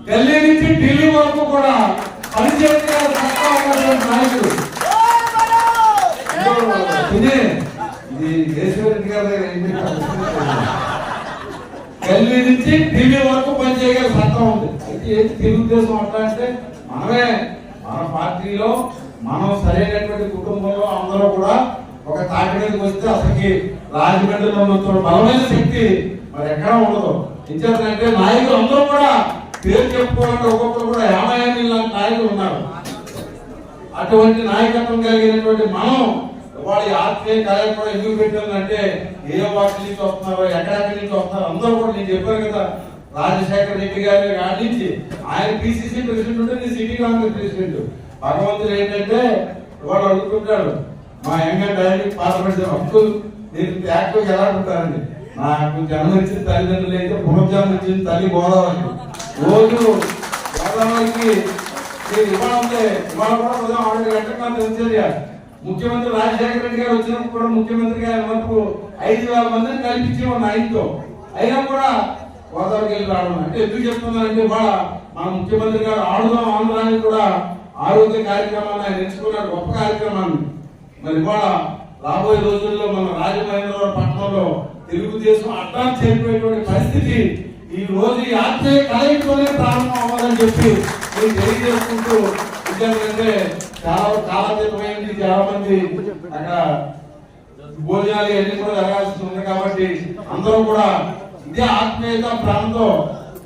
ఢిల్లీ నుంచి ఢిల్లీ వరకు కూడా పనిచేసే నాయకుడు ఇది కేశవరెడ్డి గారి ఢిల్లీ నుంచి ఢిల్లీ వరకు పనిచేయగల సత్తా ఉంది. అయితే ఏంటి తెలుగుదేశం అంటే మనమే మన పార్టీలో మనం సరైనటువంటి కుటుంబంలో అందరూ కూడా ఒక తాటి మీదకి వస్తే అసలుకి రాజమండ్రిలో ఉన్న బలమైన శక్తి మరి ఎక్కడ ఉండదు. ఇచ్చేదంటే నాయకులు అందరూ కూడా పేరు చెప్పుకోవాలంటే ఒక్కొక్కరు కూడా 50 లాంటి నాయకులు ఉన్నారు. అటువంటి నాయకత్వం కలిగినటువంటి మనం వాడి ఆత్మీయ కార్యక్రమం ఎందుకు పెట్టాలంటే ఏ వాటి నుంచి వస్తున్నారో ఎక్కడెక్కడి నుంచి వస్తున్నారో అందరూ కూడా నేను చెప్పాను కదా, రాజశేఖర రెడ్డి గారి నుంచి ఆయన పిసిసి ప్రెసిడెంట్ ఉంటే నేను సిటీ కాంగ్రెస్ ప్రెసిడెంట్. భగవంతుడు ఏంటంటే వాడు అడుగుతుంటాడు మా యంగ్ అండ్ డైనమిక్ పార్లమెంట్ హక్కులు నేను యాక్టివ్ ఎలా ఉంటానండి. నాకు జన్మ ఇచ్చిన తల్లిదండ్రులు అయితే పునర్జన్మ ఇచ్చిన తల్లి గోదావరి. రోజు గోదావరికి ఇవాళ ఉంటే ఇవాళ కూడా ఉదయం 6 గంటలకు నాకు తెలిసేది. ముఖ్యమంత్రి రాజశేఖర రెడ్డి గారు వచ్చినప్పుడు కూడా ముఖ్యమంత్రి గారి వరకు 5,000 మందిని కల్పించి ఉన్న ఆయనతో అయినా కూడా గోదావరికి వెళ్ళి రావడం అంటే ఎందుకు చెప్తున్నానంటే ఇవాళ మన ముఖ్యమంత్రి గారు ఆడుదాం ఆంధ్రానికి కూడా ఆరోగ్య కార్యక్రమాన్ని ఆయన ఎంచుకున్నాడు, గొప్ప కార్యక్రమాన్ని. మరి ఇవాళ రాబోయే రోజుల్లో మన రాజమహేంద్రవరం పట్టణంలో తెలుగుదేశం అడ్వాన్స్ చేరిపోయేటువంటి పరిస్థితి ఈ రోజు ఈ ఆత్మీయ కలయికతోనే ప్రారంభం అవ్వాలని చెప్పి నేను తెలియజేసుకుంటూ ఎందుకంటే చాలా కాలతీతమైంది. చాలా మంది అక్కడ భోజనాలు అన్ని కూడా జరగాల్సి ఉంది కాబట్టి అందరూ కూడా ఇదే ఆత్మీయత ప్రాంతంతో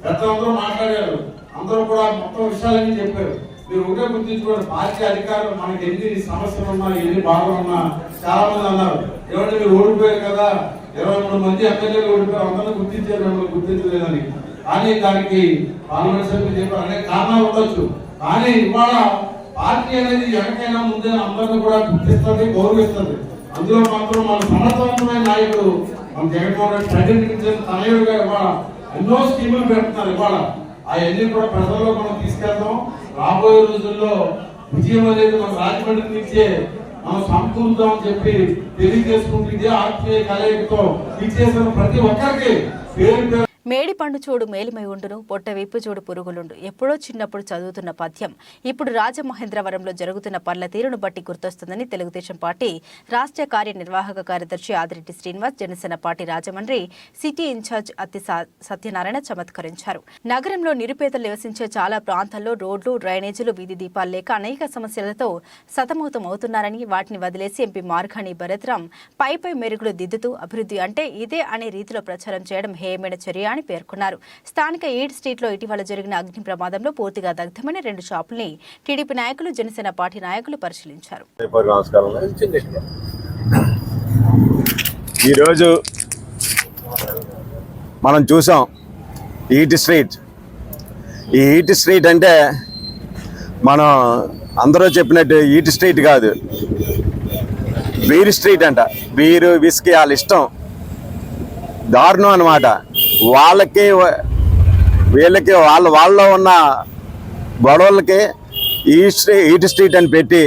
పెద్దలందరూ మాట్లాడారు. అందరూ కూడా మొత్తం విషయాలన్నీ చెప్పారు. మీరు ఒకటే గుర్తించుకోండి, పార్టీ అధికారులు మనకి ఎన్ని సమస్యలు ఉన్నా ఎన్ని బాధలు ఉన్నా చాలా మంది అన్నారు ఏమంటే మీరు ఓడిపోయారు కదా, 23 మంది ఎమ్మెల్యేలు ఓడిపోయారు, అందరినీ గుర్తించారు, మిమ్మల్ని గుర్తించలేదని. కానీ దానికి పార్లమెంట్ సభ్యులు చెప్పారు అనేక కారణాలు ఉండొచ్చు. కానీ ఇవాళ పార్టీ అనేది ఎవరికైనా ముందే అందరినీ కూడా గుర్తిస్తుంది, గౌరవిస్తుంది. అందులో మాత్రం మన సమర్థవంతమైన నాయకుడు మన జగన్మోహన్ రెడ్డి ప్రజెంట్ తనయుడుగా ఇవాళ ఎన్నో స్కీములు పెడుతున్నారు. ఇవాళ అవన్నీ కూడా ప్రజల్లో మనం తీసుకెళ్తాం. రాబోయే రోజుల్లో విజయం అనేది మన రాజమండ్రి నుంచే మనం సమకూరుద్దామని చెప్పి తెలియజేసుకుంటూ ఇదే ఆత్మీయ కలయికతో ఇచ్చేసిన ప్రతి ఒక్కరికి పేరు మేడి పండు చూడు మేలిమై ఉండును, పొట్ట విప్పు చూడు పురుగులుండు. ఎప్పుడో చిన్నప్పుడు చదువుతున్న పద్యం ఇప్పుడు రాజమహేంద్రవరంలో జరుగుతున్న పనుల తీరును బట్టి గుర్తొస్తుందని తెలుగుదేశం పార్టీ రాష్ట్ర కార్యనిర్వాహక కార్యదర్శి Adireddy Srinivas, Janasena party Rajahmundry city incharge Atti Satyanarayana చమత్కరించారు. నగరంలో నిరుపేదలు నివసించే చాలా ప్రాంతాల్లో రోడ్లు, డ్రైనేజీలు, వీధి దీపాలు లేక అనేక సమస్యలతో సతమతమవుతున్నారని, వాటిని వదిలేసి ఎంపీ మార్గాని భరత్రాం పై మెరుగులు దిద్దుతూ అభివృద్ధి అంటే ఇదే అనే రీతిలో ప్రచారం చేయడం హేయమైన చర్య అని పేర్కొన్నారు. స్థానిక ఈడ్ స్ట్రీట్ లో ఇటీవల జరిగిన అగ్ని ప్రమాదంలో పూర్తిగా దగ్ధమైన 2 షాపుల్ని టీడీపీ నాయకులు, జనసేన పార్టీ నాయకులు పరిశీలించారు. ఈరోజు మనం చూసాం ఈట్ స్ట్రీట్. ఈ ఈట్ స్ట్రీట్ అంటే మనం అందరూ చెప్పినట్టు ఈట్ స్ట్రీట్ కాదు, బీర్ స్ట్రీట్ అంట. బీరు, విస్కీ వాళ్ళ ఇష్టం, దారుణం అన్నమాట. వాళ్ళకి వీళ్ళకి వాళ్ళలో ఉన్న గొడవలకి ఈట్ స్ట్రీట్ అని పెట్టి,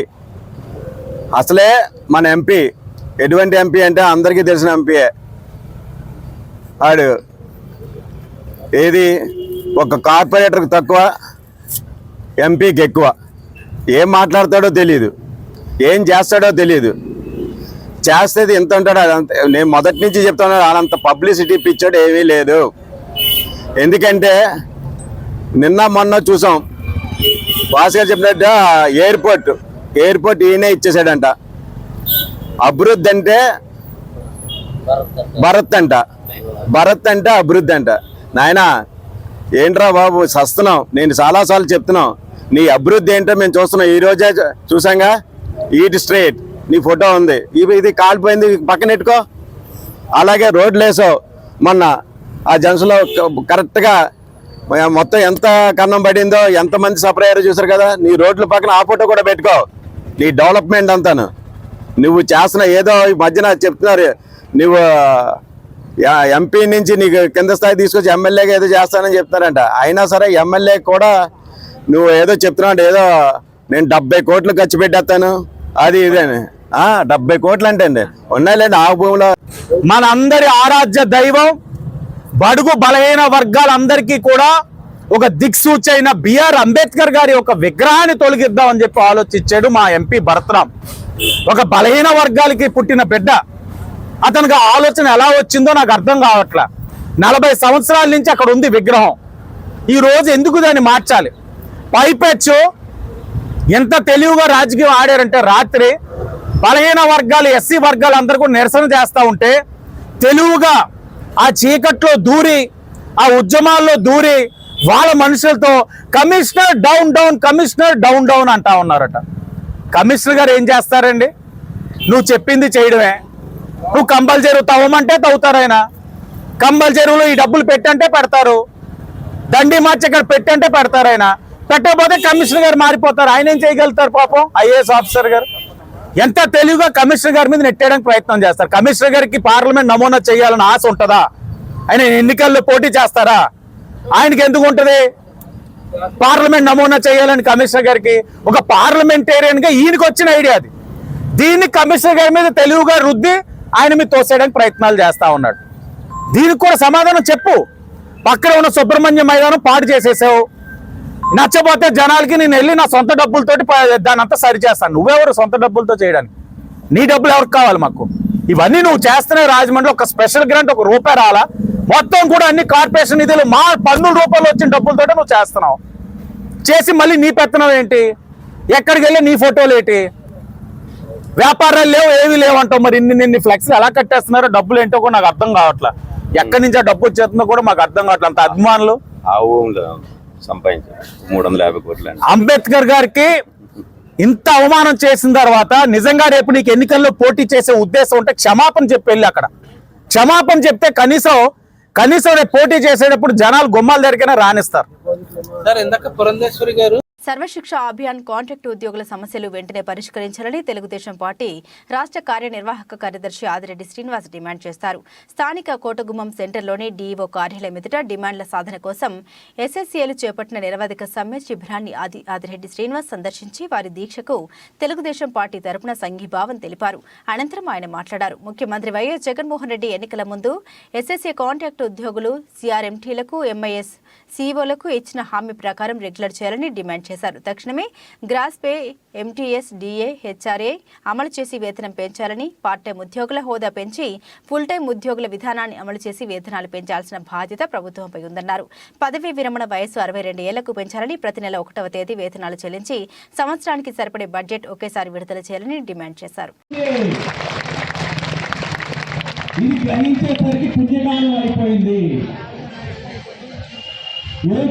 అసలే మన ఎంపీ ఎటువంటి ఎంపీ అంటే అందరికీ తెలిసిన ఎంపీయే. ఆడు ఏది ఒక కార్పొరేటర్కి తక్కువ, ఎంపీకి ఎక్కువ. ఏం మాట్లాడతాడో తెలియదు, ఏం చేస్తాడో తెలియదు. చేస్తేది ఎంత ఉంటాడు అదంత. నేను మొదటి నుంచి చెప్తాను, అంత పబ్లిసిటీ పిచ్చాడు ఏమీ లేదు. ఎందుకంటే నిన్న మొన్న చూసాం, భాస్కర్ చెప్పినట్టు ఎయిర్పోర్ట్ ఈయనే ఇచ్చేసాడంట. అభివృద్ధి అంటే భరత్ అంట అభివృద్ధి అంట. నాయనా ఏంట్రా బాబు సస్తున్నాం. నేను చాలాసార్లు చెప్తున్నాం, నీ అభివృద్ధి ఏంటో మేము చూస్తున్నాం. ఈ రోజే చూసాంగా, ఈట్ స్ట్రీట్ నీ ఫోటో ఉంది, ఇది కాలిపోయింది, పక్కన పెట్టుకో. అలాగే రోడ్లు వేసావు మొన్న ఆ జంక్షన్లో, కరెక్ట్గా మొత్తం ఎంత కన్నం పడిందో, ఎంతమంది సఫర్ అయ్యారో చూసారు కదా. నీ రోడ్ల పక్కన ఆ ఫోటో కూడా పెట్టుకో. నీ డెవలప్మెంట్ అంతాను నువ్వు చేస్తున్న ఏదో ఈ మధ్యన చెప్తున్నారు, నువ్వు ఎంపీ నుంచి నీకు కింద స్థాయి తీసుకొచ్చి ఎమ్మెల్యేగా ఏదో చేస్తానని చెప్తారంట. అయినా సరే ఎమ్మెల్యే కూడా నువ్వు ఏదో చెప్తున్నావు, ఏదో నేను 70 కోట్లు ఖర్చు పెట్టేస్తాను అది ఇదేని. 70 కోట్లు అంటే అండి ఉన్నాయిలేండి ఆ భూమిలో. మనందరి ఆరాధ్య దైవం, బడుగు బలహీన వర్గాలందరికీ కూడా ఒక దిక్సూచి అయిన బిఆర్ అంబేద్కర్ గారి ఒక విగ్రహాన్ని తొలగిద్దామని చెప్పి ఆలోచించాడు మా ఎంపీ భరత్రాం. ఒక బలహీన వర్గాలకి పుట్టిన బిడ్డ, అతనికి ఆలోచన ఎలా వచ్చిందో నాకు అర్థం కావట్లా. 40 సంవత్సరాల నుంచి అక్కడ ఉంది విగ్రహం. ఈ రోజు ఎందుకు దాన్ని మార్చాలి? పైపెచ్చు ఎంత తెలివిగా రాజకీయం ఆడారంటే, రాత్రి బలహీన వర్గాలు, ఎస్సీ వర్గాలు అందరూ కూడా నిరసన చేస్తూ ఉంటే తెలివిగా ఆ చీకట్లో దూరి, ఆ ఉద్యమాల్లో దూరి వాళ్ళ మనుషులతో commissioner down down, commissioner down down అంటా ఉన్నారట. కమిషనర్ గారు ఏం చేస్తారండి? నువ్వు చెప్పింది చేయడమే. నువ్వు కంబల్ చెరువు తవ్వమంటే తవ్వుతారు ఆయన. కంబల్ చెరువులో ఈ డబ్బులు పెట్టంటే పెడతారు. దండి మార్చి ఇక్కడ పెట్టంటే పెడతారు ఆయన. పెట్టకపోతే కమిషనర్ గారు మారిపోతారు. ఆయన ఏం చేయగలుగుతారు పాపం ఐఏఎస్ ఆఫీసర్ గారు? ఎంత తెలివిగా కమిషనర్ గారి మీద నెట్టేయడానికి ప్రయత్నం చేస్తారు. కమిషనర్ గారికి పార్లమెంట్ నమూనా చేయాలని ఆశ ఉంటుందా? ఆయన ఎన్నికల్లో పోటీ చేస్తారా? ఆయనకి ఎందుకు ఉంటుంది పార్లమెంట్ నమూనా చేయాలని? కమిషనర్ గారికి ఒక పార్లమెంటేరియన్ గా ఈయనకి వచ్చిన ఐడియా అది. దీన్ని కమిషనర్ గారి మీద తెలివిగా రుద్ది ఆయన మీద తోసేయడానికి ప్రయత్నాలు చేస్తా ఉన్నాడు. దీనికి కూడా సమాధానం చెప్పు. పక్కన ఉన్న సుబ్రహ్మణ్య మైదానం పాడు చేసేసావు. నచ్చపోతే జనాలకి నేను వెళ్ళి నా సొంత డబ్బులతోటి దాని అంతా సరి చేస్తాను. నువ్వెవరు సొంత డబ్బులతో చేయడానికి? నీ డబ్బులు ఎవరికి కావాలి మాకు? ఇవన్నీ నువ్వు చేస్తున్నావు. రాజమండ్రిలో ఒక స్పెషల్ గ్రాంట్ ₹1 రాలా? మొత్తం కూడా అన్ని కార్పొరేషన్ నిధులు మా పన్నుల రూపాయలు వచ్చిన డబ్బులతో నువ్వు చేస్తున్నావు. చేసి మళ్ళీ నీ పెత్తనం ఏంటి? ఎక్కడికి వెళ్ళి నీ ఫోటోలు ఏంటి? వ్యాపారాలు లేవు, ఏవి లేవంటావు. మరి ఇన్ని ఫ్లెక్స్లు ఎలా కట్టేస్తున్నారో, డబ్బులు ఏంటో కూడా నాకు అర్థం కావట్లా. ఎక్కడి నుంచి ఆ డబ్బు వచ్చేస్తుందో కూడా మాకు అర్థం కావట్లేదు. అంత అభిమానులు సంపాదించారు 350 కోట్లు. అంబేద్కర్ గారికి ఇంత అవమానం చేసిన తర్వాత నిజంగా రేపు నీకు ఎన్నికల్లో పోటీ చేసే ఉద్దేశం ఉంటే క్షమాపణ చెప్పి వెళ్ళి అక్కడ క్షమాపణ చెప్తే కనీసం రేపు పోటీ చేసేటప్పుడు జనాలు గుమ్మాల దగ్గరకైనా రాణిస్తారు. ఇందాక పురంధేశ్వరి గారు సర్వశిక్ష అభియాన్ కాంట్రాక్ట్ ఉద్యోగుల సమస్యలు వెంటనే పరిష్కరించాలని తెలుగుదేశం పార్టీ రాష్ట్ర కార్యనిర్వాహక కార్యదర్శి ఆదిరెడ్డి శ్రీనివాస్ డిమాండ్ చేశారు. స్థానిక కోటగుమ్మం సెంటర్లోని డీఈఓ కార్యాలయం ఎదుట డిమాండ్ల సాధన కోసం ఎస్ఎస్సీలు చేపట్టిన నిరవధిక సమ్మె శిబిరాన్ని ఆదిరెడ్డి శ్రీనివాస్ సందర్శించి వారి దీక్షకు తెలుగుదేశం పార్టీ తరపున సంఘీభావం తెలిపారు. అనంతరం ఆయన మాట్లాడారు. ముఖ్యమంత్రి వైఎస్ జగన్మోహన్ రెడ్డి ఎన్నికల ముందు ఎస్ఎస్సీ కాంట్రాక్ట్ ఉద్యోగులు సిఆర్ఎంటీలకు ఎంఐఎస్ సీఈఓలకు ఇచ్చిన హామీ ప్రకారం రెగ్యులర్ చేయాలని డిమాండ్ చేశారు. తక్షణమే gross pay, MTS, DA, HRA అమలు చేసి వేతనం పెంచాలని, పార్ట్ టైం ఉద్యోగుల హోదా పెంచి ఫుల్ టైం ఉద్యోగుల విధానాన్ని అమలు చేసి వేతనాలు పెంచాల్సిన బాధ్యత ప్రభుత్వంపై ఉందన్నారు. పదవీ విరమణ వయస్సు 62 ఏళ్లకు పెంచాలని, ప్రతి నెల 1వ తేదీ వేతనాలు చెల్లించి సంవత్సరానికి సరిపడే బడ్జెట్ ఒకేసారి విడుదల చేయాలని డిమాండ్ చేశారు. ఇది గ్రహించేసరికి పుణ్యకాలం అయిపోయింది.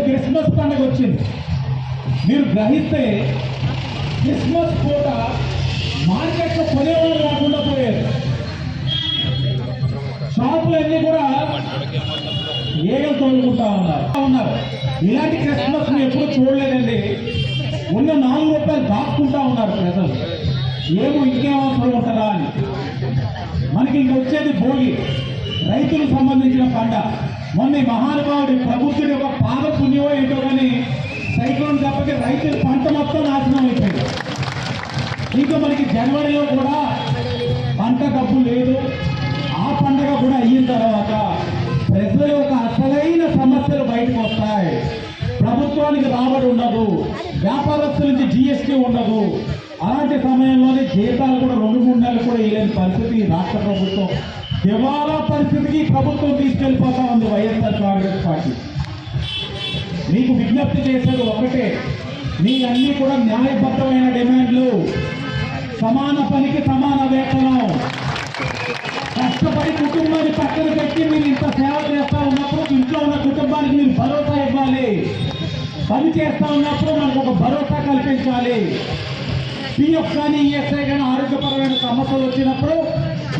క్రిస్మస్ పండుగ వచ్చింది. మీరు గ్రహిస్తే క్రిస్మస్ పూట మార్కెట్లో కొనేవాళ్ళు రాకుండా పోయారు. షాపులన్నీ కూడా ఏగలు తోలుకుంటా ఉన్నారు. ఇలాంటి క్రిస్మస్ ఎప్పుడు చూడలేదండి. ఉన్న 4 రూపాయలు దాక్కుంటా ఉన్నారు ప్రజలు. ఏమో ఇంకేం అవసరం ఉంటుందా అని. మనకి ఇంక వచ్చేది భోగి, రైతులకు సంబంధించిన పంట. మొన్న మహానుభావుడి ప్రభుత్వుడి యొక్క పాద పుణ్యమో ఏంటో కానీ సైక్లోన్ దెబ్బకి రైతుల పంట మొత్తం నాశనం అయిపోయింది. ఇంకా మనకి జనవరిలో కూడా పంట డబ్బు లేదు. ఆ పండగ కూడా అయిన తర్వాత ప్రజల యొక్క అసలైన సమస్యలు బయటకు వస్తాయి. ప్రభుత్వానికి రాబడి ఉండదు, వ్యాపారస్తుల నుంచి జీఎస్టీ ఉండదు. అలాంటి సమయంలోనే జీతాలు కూడా 2-3 నెలలు కూడా ఇవ్వలేని పరిస్థితి రాష్ట్ర ప్రభుత్వం. దివాలా పరిస్థితికి ప్రభుత్వం తీసుకెళ్లిపోతా ఉంది వైఎస్ఆర్ కాంగ్రెస్ పార్టీ. మీకు విజ్ఞప్తి చేసేది ఒకటే, మీ అన్ని కూడా న్యాయబద్ధమైన డిమాండ్లు. సమాన పనికి సమాన వేతనం. కష్టపడి కుటుంబాన్ని పక్కన పెట్టి మీరు ఇంత సేవ చేస్తా ఉన్నప్పుడు ఇంట్లో ఉన్న కుటుంబానికి మీరు భరోసా ఇవ్వాలి. పని చేస్తా ఉన్నప్పుడు మనకు ఒక భరోసా కల్పించాలి. పిఎఫ్ కానీ ఈఎస్ఐ కానీ ఆరోగ్యపరమైన సమస్యలు వచ్చినప్పుడు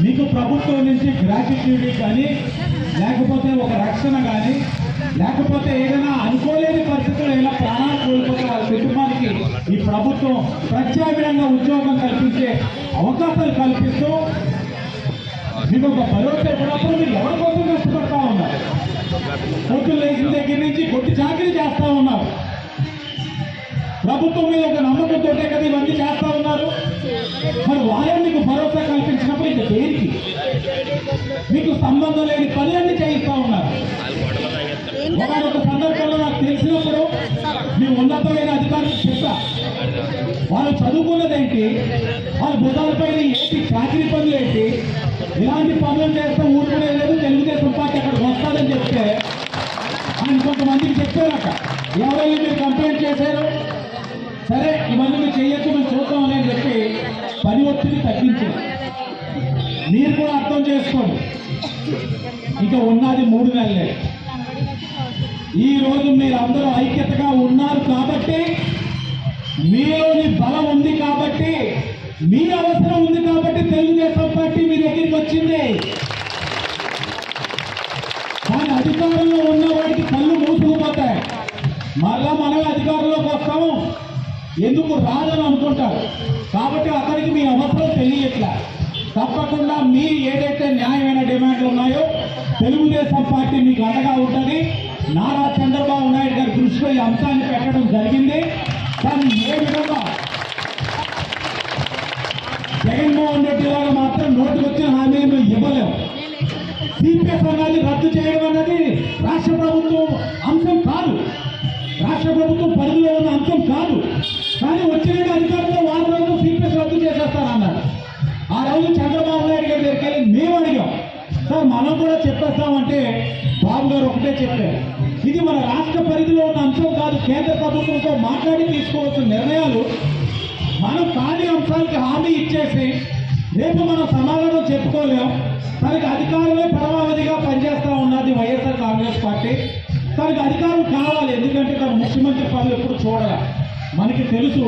మీకు ప్రభుత్వం నుంచి గ్రాట్యుటీ కానీ, లేకపోతే ఒక రక్షణ కానీ, లేకపోతే ఏదైనా అనుకోలేని పరిస్థితుల్లో ఏదైనా ప్రాణాలు కోల్పోతే వాళ్ళ కుటుంబానికి ఈ ప్రభుత్వం ప్రత్యామ్నాయంగా ఉద్యోగం కల్పించే అవకాశాలు కల్పిస్తూ మీకు ఒక భరోసా ఇవ్వనప్పుడు మీరు ఎవరి కోసం కష్టపడతా ఉన్నారు. పొద్దులు లేచిన దగ్గర నుంచి కొట్టి చాకరీ చేస్తూ ఉన్నారు. ప్రభుత్వం మీద ఒక నమ్మకంతో కదా ఇవన్నీ చేస్తా ఉన్నారు. మరి వారే మీకు భరోసా కల్పించినప్పుడు ఇంకా దేనికి? మీకు సంబంధం లేని పనులన్నీ చేయిస్తా ఉన్నారు. ఒక సందర్భంలో నాకు తెలిసినప్పుడు మీ ఉన్నతమైన అధికారులకు చెప్పా, వాళ్ళు చదువుకున్నదేంటి, వాళ్ళ భుజాలపైన ఏంటి చాకరీ పనులు ఏంటి, ఇలాంటి పనులు చేస్తే ఊరుకునే లేదు, తెలుగుదేశం పార్టీ అక్కడికి వస్తాదని చెప్తే ఆయన కొంతమందికి చెప్పారట. ఎవరైనా మీరు కంప్లైంట్ చేశారు, సరే ఇవన్నీ మీరు చేయొచ్చు, మేము చూద్దామని అని చెప్పి పని ఒత్తిడి తగ్గించారు. మీరు కూడా అర్థం చేసుకోండి, ఇక ఉన్నది 3 నెలలే. ఈ రోజు మీరు అందరూ ఐక్యతగా ఉన్నారు కాబట్టి, మీలోని బలం ఉంది కాబట్టి, మీ అవసరం ఉంది కాబట్టి తెలుగుదేశం పార్టీ మీ దగ్గరికి వచ్చింది. కానీ అధికారంలో ఉన్న వాడికి కళ్ళు మూసుకుపోతాయి. మళ్ళా మనమే అధికారంలోకి వస్తాము, ఎందుకు రాదని అనుకుంటారు. కాబట్టి అతనికి మీ అవసరం తెలియట్లా. తప్పకుండా మీ ఏదైతే న్యాయమైన డిమాండ్లు ఉన్నాయో తెలుగుదేశం పార్టీ మీకు అండగా ఉంటుంది. నారా చంద్రబాబు నాయుడు గారి దృష్టిలో ఈ అంశాన్ని పెట్టడం జరిగింది. కానీ ఏ విధంగా జగన్మోహన్ రెడ్డి గారు మాత్రం నోటికి వచ్చిన హామీలు ఇవ్వలేము. సిపిఎస్ అన్నది రద్దు చేయడం అన్నది రాష్ట్ర ప్రభుత్వం అంశం కాదు, రాష్ట్ర ప్రభుత్వం పరిధిలో ఉన్న అంశం కాదు. కానీ వచ్చిన అధికారులు 4 రోజులు సిపిఎస్ రద్దు చేసేస్తారన్నారు. ఆ రోజు చంద్రబాబు నాయుడు గారి దగ్గరికి వెళ్ళి మేము అడిగాం, సార్ మనం కూడా చెప్పేస్తామంటే బాబు గారు ఒకటే చెప్పారు, ఇది మన రాష్ట్ర పరిధిలో ఉన్న అంశం కాదు, కేంద్ర ప్రభుత్వంతో మాట్లాడి తీసుకోవాల్సిన నిర్ణయాలు. మనం కాని అంశాలకి హామీ ఇచ్చేసి రేపు మనం సమాధానం చెప్పుకోలేం. తనకి అధికారులే పరమావధిగా పనిచేస్తూ ఉన్నది వైఎస్ఆర్ కాంగ్రెస్ పార్టీ. తనకి అధికారం కావాలి, ఎందుకంటే తన ముఖ్యమంత్రి పదవి ఎప్పుడు చూడాలి. మనకి తెలుసు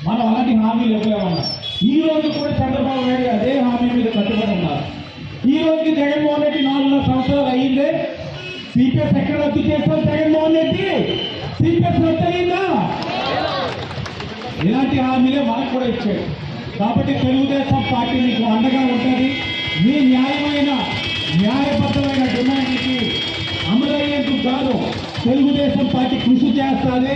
మనం అలాంటి హామీలు ఇవ్వలేమన్నా. ఈ రోజు కూడా చంద్రబాబు నాయుడు అదే హామీ మీద కట్టుబడి ఉన్నారు. ఈ రోజుకి జగన్మోహన్ రెడ్డి 4.5 సంవత్సరాలు అయ్యిందే. సిపిఎస్ ఎక్కడ రద్దు చేస్తారు? జగన్మోహన్ రెడ్డి సిపిఎస్ రద్దు అయ్యిందా? ఇలాంటి హామీలే మనకు కూడా ఇచ్చాడు. కాబట్టి తెలుగుదేశం పార్టీ మీకు అండగా ఉంటుంది. మీ న్యాయబద్ధమైన డిమాండ్కి అమలయ్యేందుకు కాదు తెలుగుదేశం పార్టీ కృషి చేస్తుంది.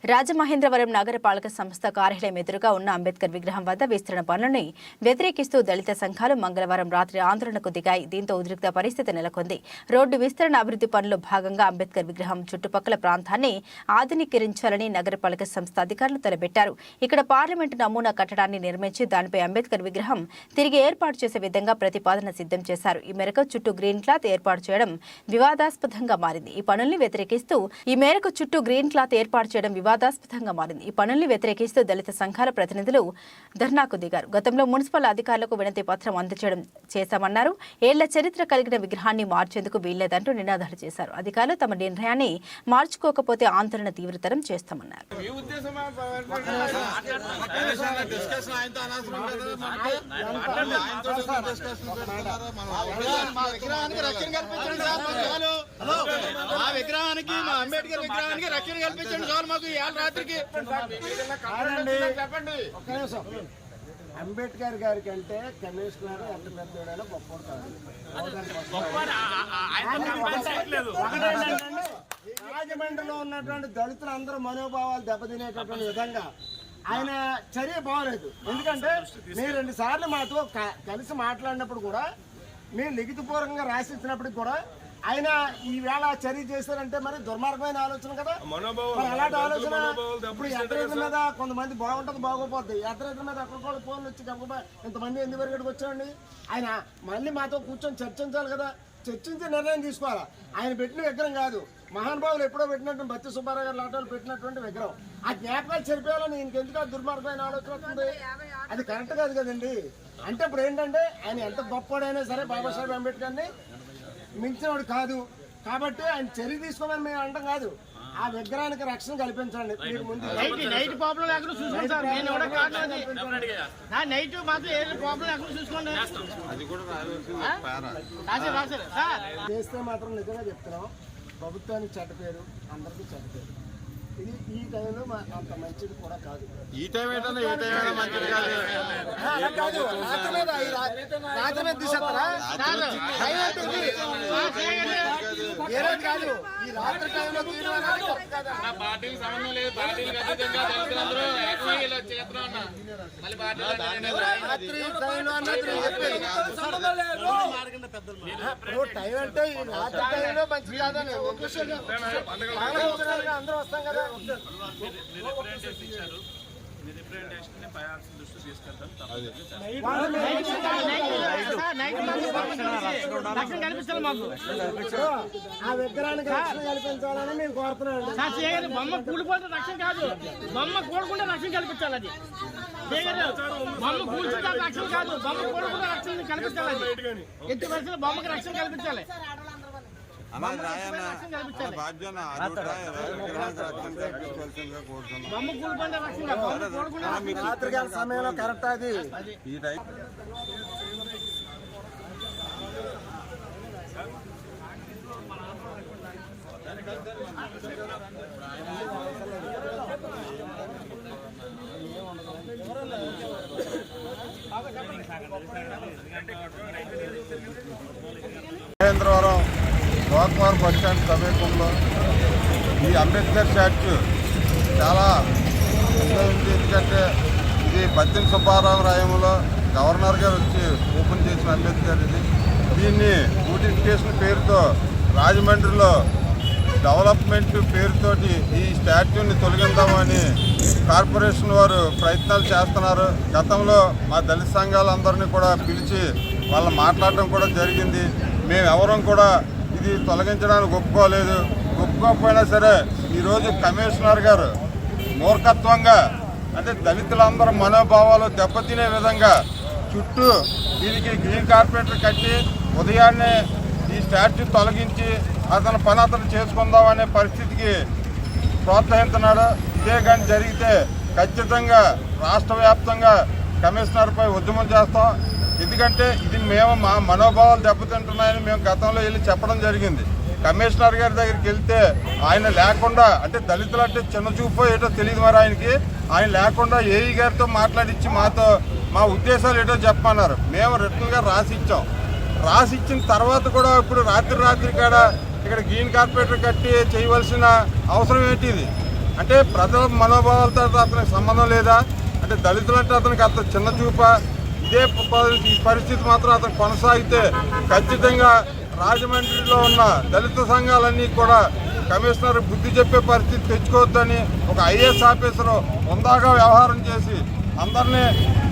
రాజమహేంద్రవరం నగరపాలక సంస్థ కార్యాలయం ఎదురుగా ఉన్న అంబేద్కర్ విగ్రహం వద్ద విస్తరణ పనులని వ్యతిరేకిస్తూ దళిత సంఘాలు మంగళవారం రాత్రి ఆందోళనకు దిగాయి. దీంతో ఉద్రిక్త పరిస్థితి నెలకొంది. రోడ్డు విస్తరణ అభివృద్ధి పనుల్లో భాగంగా అంబేద్కర్ విగ్రహం చుట్టుపక్కల ప్రాంతాన్ని ఆధునీకరించాలని నగరపాలక సంస్థ అధికారులు తలపెట్టారు. ఇక్కడ పార్లమెంటు నమూనా కట్టడాన్ని నిర్మించి దానిపై అంబేద్కర్ విగ్రహం తిరిగి ఏర్పాటు చేసే విధంగా ప్రతిపాదన సిద్ధం చేశారు. ఈ మేరకు చుట్టూ గ్రీన్ క్లాత్ ఏర్పాటు చేయడం వివాదాస్పదంగా మారింది. ఈ పనుల్ని వ్యతిరేకిస్తూ దళిత సంఘాల ప్రతినిధులు ధర్నాకు దిగారు. గతంలో మున్సిపల్ అధికారులకు వినతి పత్రం అందజేయడం చేశామన్నారు. ఏళ్ల చరిత్ర కలిగిన విగ్రహాన్ని మార్చేందుకు వీల్లేదంటూ నినాదాలు చేశారు. అధికారులు తమ నిర్ణయాన్ని మార్చుకోకపోతే ఆందోళన తీవ్రతరం చేస్తామన్నారు. అంబేద్కర్ గారి కంటే కమిషనర్ ఎంత పెద్దవాడైనా గొప్ప రాజమండ్రిలో ఉన్నటువంటి దళితులు అందరూ మనోభావాలు దెబ్బతినేటటువంటి విధంగా ఆయన చర్య బాగలేదు. ఎందుకంటే మీరు 2 సార్లు మాతో కలిసి మాట్లాడినప్పుడు కూడా మేము లిఖితపూర్వకంగా రాసిచ్చినప్పటికి కూడా ఆయన ఈవేళ చర్య చేశారంటే మరి దుర్మార్గమైన ఆలోచన కదా. మరి అలాంటి ఆలోచన ఇప్పుడు ఎత్తరేత మీద కొంతమంది బాగుంటుంది బాగోపోద్ది. ఎత్తరేత మీద అక్కడ ఫోన్లు వచ్చి గబగబా ఇంతమంది ఎందుకు వరకడికి వచ్చామండి. ఆయన మళ్ళీ మాతో కూర్చొని చర్చించాలి కదా. చర్చించి నిర్ణయం తీసుకోవాలి. ఆయన పెట్టిన విగ్రహం కాదు, మహానుభావులు ఎప్పుడో పెట్టినటువంటి బత్తి సుబ్బారావు గారు లాంటి వాళ్ళు పెట్టినటువంటి విగ్రహం. ఆ జ్ఞాపకాలు చెరిపేయాలని ఇంకెందుకు దుర్మార్గమైన ఆలోచన వస్తుంది. అది కరెక్ట్ కాదు కదండి. అంటే ఇప్పుడు ఏంటంటే ఆయన ఎంత గొప్పవాడైనా సరే బాబాసాహెబ్ అంబేద్కర్ని మించినవాడు కాదు. కాబట్టి ఆయన చర్య తీసుకోమని మేము అంటాం కాదు. ఆ విగ్రహానికి రక్షణ కల్పించండి. మీరు ముందు నైట్ ప్రాబ్లం ఎక్కడ చూసుకోండి సార్. నేను కూడా నైట్ మాత్రం ఏ ప్రాబ్లం ఎక్కడ చూసుకోండి. చేస్తే మాత్రం నిజంగా చెప్తున్నాం, ప్రభుత్వానికి చెడ్డ పేరు, అందరికీ చెడ్డ పేరు. ఇది ఈ టైంలో అంత మంచిది కూడా కాదు. ఈ టైం ఏంటంటే ఏ టైం అయినా మంచిది కాదు. కాదు ఈ రాత్రి టైంలో పార్టీకి సంబంధం లేదు. పార్టీలకు అతీతంగా దళితులందరూ టైం అంటే ఈ రాత్రి టైంలో మంచిది కాదని అందరూ వస్తాం కదా. ఆ విగ్రహానికి రక్షణ కల్పించాలని మేము కోరుతున్నాం. బొమ్మ కూలిపోతే రక్షణ కాదు, బొమ్మ కూడకుండా రక్షణ కల్పించాలి. అది బొమ్మ కూల్చుంటే రక్షణ కాదు, బొమ్మ కూడకుండా రక్షణ కల్పించాలి. అది ఎట్టి పరిస్థితుల్లో బొమ్మకి రక్షణ కల్పించాలి. రాత్రికాల సమయంలో కరెక్ట్ అది. మహేంద్రవరం గోకవరం బస్ స్టాండ్ సమీపంలో ఈ అంబేద్కర్ స్టాచ్యూ చాలా ఉంది. ఎందుకంటే ఇది బత్తిన సుబ్బారావు రాయంలో గవర్నర్ గారు వచ్చి ఓపెన్ చేసిన అంబేద్కర్ ఇది. దీన్ని బ్యూటిఫికేషన్ పేరుతో రాజమండ్రిలో డెవలప్మెంట్ పేరుతోటి ఈ స్టాచ్యూని తొలగిందామని కార్పొరేషన్ వారు ప్రయత్నాలు చేస్తున్నారు. గతంలో మా దళిత సంఘాలందరినీ కూడా పిలిచి వాళ్ళు మాట్లాడడం కూడా జరిగింది. మేము ఎవరం కూడా ఇది తొలగించడానికి ఒప్పుకోలేదు. ఒప్పుకోకపోయినా సరే ఈరోజు కమిషనర్ గారు మూర్ఖత్వంగా, అంటే దళితులందరూ మనోభావాలు దెబ్బతినే విధంగా చుట్టూ దీనికి గ్రీన్ కార్పెటర్ కట్టి ఉదయాన్నే ఈ స్టాచ్యూ తొలగించి అతని పని అతను చేసుకుందామనే పరిస్థితికి ప్రోత్సహిస్తున్నాడు. ఇదే కానీ జరిగితే ఖచ్చితంగా రాష్ట్ర వ్యాప్తంగా కమిషనర్పై ఉద్యమం చేస్తాం. ఎందుకంటే ఇది మేము మా మనోభావాలు దెబ్బతింటున్నాయని మేము గతంలో వెళ్ళి చెప్పడం జరిగింది. కమిషనర్ గారి దగ్గరికి వెళ్తే ఆయన లేకుండా, అంటే దళితులు అంటే చిన్న చూపు ఏటో తెలియదు మరి ఆయనకి, ఆయన లేకుండా ఏఈ గారితో మాట్లాడించి మాతో మా ఉద్దేశాలు ఏంటో చెప్పమన్నారు. మేము రిటర్న్గా రాసిచ్చాం. రాసిచ్చిన తర్వాత కూడా ఇప్పుడు రాత్రి కాడ ఇక్కడ గ్రీన్ కార్పెట్ కట్టి చేయవలసిన అవసరం ఏంటిది? అంటే ప్రజల మనోభావాలతో అతనికి సంబంధం లేదా? అంటే దళితులంటే అతనికి అంత చిన్న చూప? ఇదే పరిస్థితి మాత్రం అతను కొనసాగితే ఖచ్చితంగా రాజమండ్రిలో ఉన్న దళిత సంఘాలన్నీ కూడా కమిషనర్ బుద్ధి చెప్పే పరిస్థితి తెచ్చుకోవద్దని ఒక ఐఏఎస్ ఆఫీసరు హుందాగా వ్యవహారం చేసి అందరినీ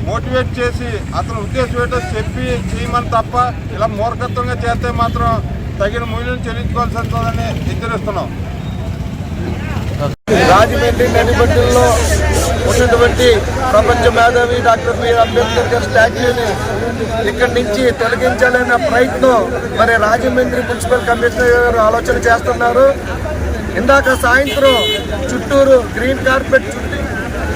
మోటివేట్ చేసి అతని ఉద్దేశం ఏంటో చెప్పి చేయమని తప్ప ఇలా మూర్ఖత్వంగా చేస్తే మాత్రం తగిన మూల్యం చెల్లించుకోవాల్సి వస్తుందని హెచ్చరిస్తున్నాం. రాజమండ్రి నడిబడ్డల్లో ఉన్నటువంటి ప్రపంచ మేధావి డాక్టర్ బిఆర్ అంబేద్కర్ గారి స్టాచ్యూని ఇక్కడి నుంచి తొలగించాలనే ప్రయత్నం మరి రాజమండ్రి మున్సిపల్ కమిషనర్ గారు ఆలోచన చేస్తున్నారు. ఇందాక సాయంత్రం చుట్టూరు గ్రీన్ కార్పెట్